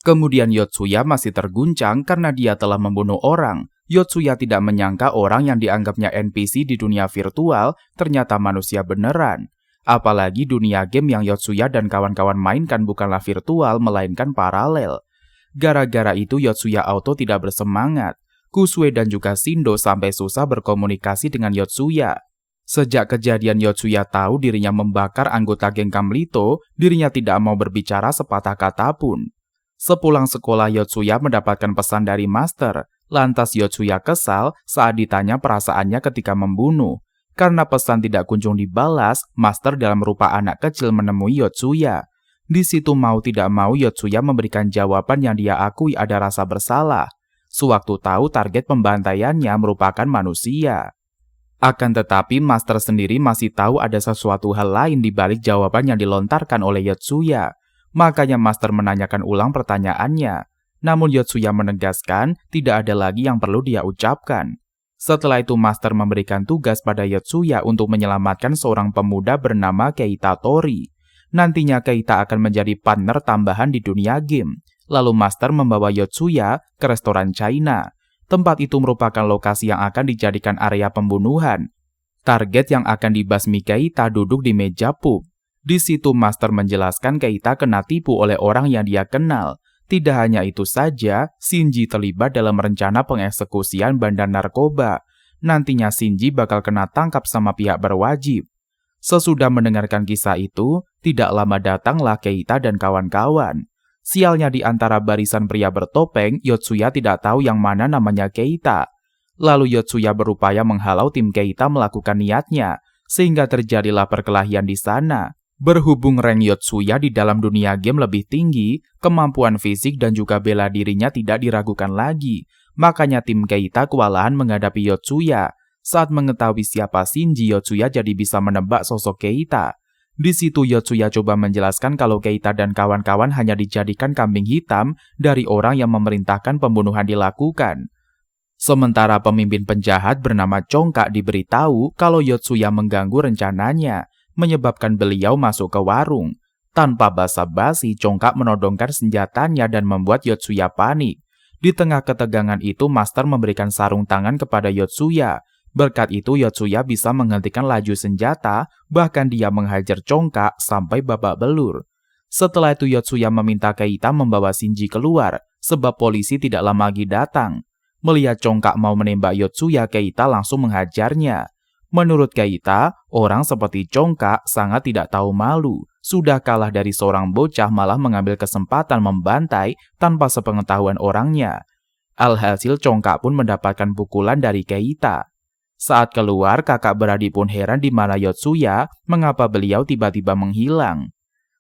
Kemudian Yotsuya masih terguncang karena dia telah membunuh orang. Yotsuya tidak menyangka orang yang dianggapnya NPC di dunia virtual ternyata manusia beneran. Apalagi dunia game yang Yotsuya dan kawan-kawan mainkan bukanlah virtual melainkan paralel. Gara-gara itu Yotsuya auto tidak bersemangat. Kusue dan juga Shindo sampai susah berkomunikasi dengan Yotsuya. Sejak kejadian Yotsuya tahu dirinya membakar anggota geng Kamlito, dirinya tidak mau berbicara sepatah kata pun. Sepulang sekolah Yotsuya mendapatkan pesan dari Master. Lantas Yotsuya kesal saat ditanya perasaannya ketika membunuh. Karena pesan tidak kunjung dibalas, Master dalam rupa anak kecil menemui Yotsuya. Di situ mau tidak mau Yotsuya memberikan jawaban yang dia akui ada rasa bersalah. Sewaktu tahu target pembantaiannya merupakan manusia. Akan tetapi Master sendiri masih tahu ada sesuatu hal lain di balik jawaban yang dilontarkan oleh Yotsuya. Makanya Master menanyakan ulang pertanyaannya. Namun Yotsuya menegaskan tidak ada lagi yang perlu dia ucapkan. Setelah itu Master memberikan tugas pada Yotsuya untuk menyelamatkan seorang pemuda bernama Keita Tori. Nantinya Keita akan menjadi partner tambahan di dunia game. Lalu Master membawa Yotsuya ke restoran China. Tempat itu merupakan lokasi yang akan dijadikan area pembunuhan. Target yang akan dibasmi Keita duduk di meja pub. Di situ Master menjelaskan Keita kena tipu oleh orang yang dia kenal. Tidak hanya itu saja, Shinji terlibat dalam rencana pengeksekusian bandar narkoba. Nantinya Shinji bakal kena tangkap sama pihak berwajib. Sesudah mendengarkan kisah itu, tidak lama datanglah Keita dan kawan-kawan. Sialnya di antara barisan pria bertopeng, Yotsuya tidak tahu yang mana namanya Keita. Lalu Yotsuya berupaya menghalau tim Keita melakukan niatnya, sehingga terjadilah perkelahian di sana. Berhubung rank Yotsuya di dalam dunia game lebih tinggi, kemampuan fisik dan juga bela dirinya tidak diragukan lagi. Makanya tim Keita kewalahan menghadapi Yotsuya. Saat mengetahui siapa Shinji, Yotsuya jadi bisa menebak sosok Keita. Di situ Yotsuya coba menjelaskan kalau Keita dan kawan-kawan hanya dijadikan kambing hitam dari orang yang memerintahkan pembunuhan dilakukan. Sementara pemimpin penjahat bernama Chongka diberitahu kalau Yotsuya mengganggu rencananya, menyebabkan beliau masuk ke warung. Tanpa basa-basi, Chongka menodongkan senjatanya dan membuat Yotsuya panik. Di tengah ketegangan itu, Master memberikan sarung tangan kepada Yotsuya. Berkat itu, Yotsuya bisa menghentikan laju senjata, bahkan dia menghajar Chongka sampai babak belur. Setelah itu, Yotsuya meminta Keita membawa Shinji keluar, sebab polisi tidak lama lagi datang. Melihat Chongka mau menembak Yotsuya, Keita langsung menghajarnya. Menurut Keita, orang seperti Chongka sangat tidak tahu malu. Sudah kalah dari seorang bocah malah mengambil kesempatan membantai tanpa sepengetahuan orangnya. Alhasil Chongka pun mendapatkan pukulan dari Keita. Saat keluar, kakak beradik pun heran di mana Yotsuya, mengapa beliau tiba-tiba menghilang.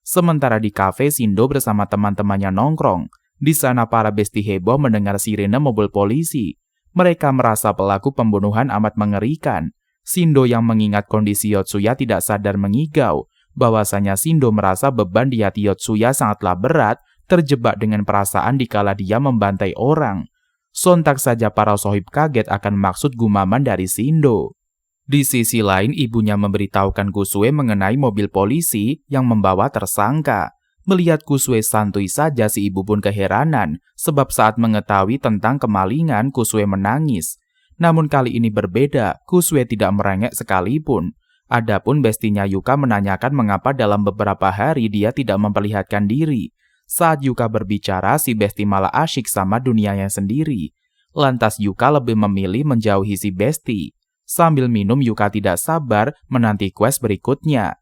Sementara di kafe, Shindo bersama teman-temannya nongkrong. Di sana para besti heboh mendengar sirene mobil polisi. Mereka merasa pelaku pembunuhan amat mengerikan. Shindo yang mengingat kondisi Yotsuya tidak sadar mengigau, bahwasanya Shindo merasa beban di hati Yotsuya sangatlah berat, terjebak dengan perasaan dikala dia membantai orang. Sontak saja para sohib kaget akan maksud gumaman dari Shindo. Di sisi lain, ibunya memberitahukan Kusue mengenai mobil polisi yang membawa tersangka. Melihat Kusue santuy saja, si ibu pun keheranan, sebab saat mengetahui tentang kemalingan, Kusue menangis. Namun kali ini berbeda, Kusue tidak merengek sekalipun. Adapun bestinya Yuka menanyakan mengapa dalam beberapa hari dia tidak memperlihatkan diri. Saat Yuka berbicara, si besti malah asyik sama dunianya sendiri. Lantas Yuka lebih memilih menjauhi si besti. Sambil minum, Yuka tidak sabar menanti quest berikutnya.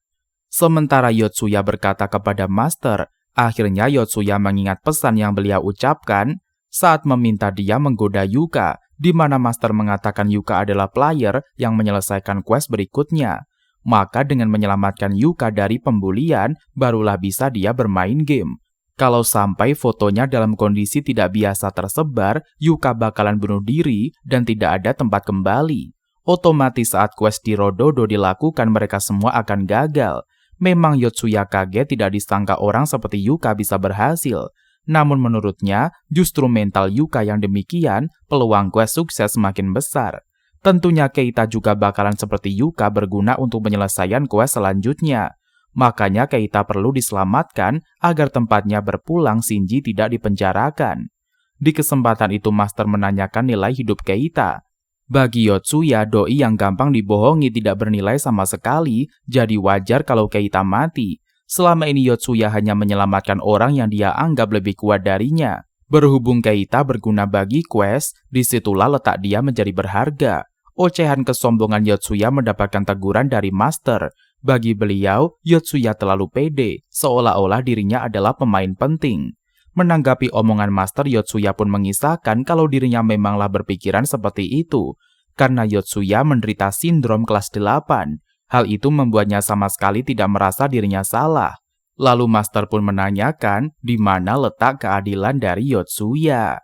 Sementara Yotsuya berkata kepada Master, akhirnya Yotsuya mengingat pesan yang beliau ucapkan saat meminta dia menggoda Yuka, di mana Master mengatakan Yuka adalah player yang menyelesaikan quest berikutnya. Maka dengan menyelamatkan Yuka dari pembulian, barulah bisa dia bermain game. Kalau sampai fotonya dalam kondisi tidak biasa tersebar, Yuka bakalan bunuh diri dan tidak ada tempat kembali. Otomatis saat quest di Rododo dilakukan, mereka semua akan gagal. Memang Yotsuya kaget tidak disangka orang seperti Yuka bisa berhasil. Namun menurutnya, justru mental Yuka yang demikian, peluang quest sukses semakin besar. Tentunya Keita juga bakalan seperti Yuka berguna untuk penyelesaian quest selanjutnya. Makanya Keita perlu diselamatkan agar tempatnya berpulang Shinji tidak dipenjarakan. Di kesempatan itu Master menanyakan nilai hidup Keita. Bagi Yotsuya, doi yang gampang dibohongi tidak bernilai sama sekali, jadi wajar kalau Keita mati. Selama ini Yotsuya hanya menyelamatkan orang yang dia anggap lebih kuat darinya. Berhubung Keita berguna bagi quest, disitulah letak dia menjadi berharga. Ocehan kesombongan Yotsuya mendapatkan teguran dari Master. Bagi beliau, Yotsuya terlalu pede, seolah-olah dirinya adalah pemain penting. Menanggapi omongan Master, Yotsuya pun mengisahkan kalau dirinya memanglah berpikiran seperti itu, karena Yotsuya menderita sindrom kelas 8. Hal itu membuatnya sama sekali tidak merasa dirinya salah. Lalu Master pun menanyakan di mana letak keadilan dari Yotsuya.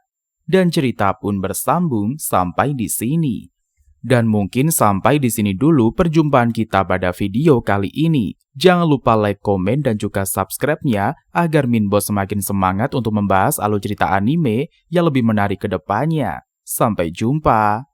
Dan cerita pun bersambung sampai di sini. Dan mungkin sampai di sini dulu perjumpaan kita pada video kali ini. Jangan lupa like, komen, dan juga subscribe-nya agar Minbo semakin semangat untuk membahas alur cerita anime yang lebih menarik ke depannya. Sampai jumpa!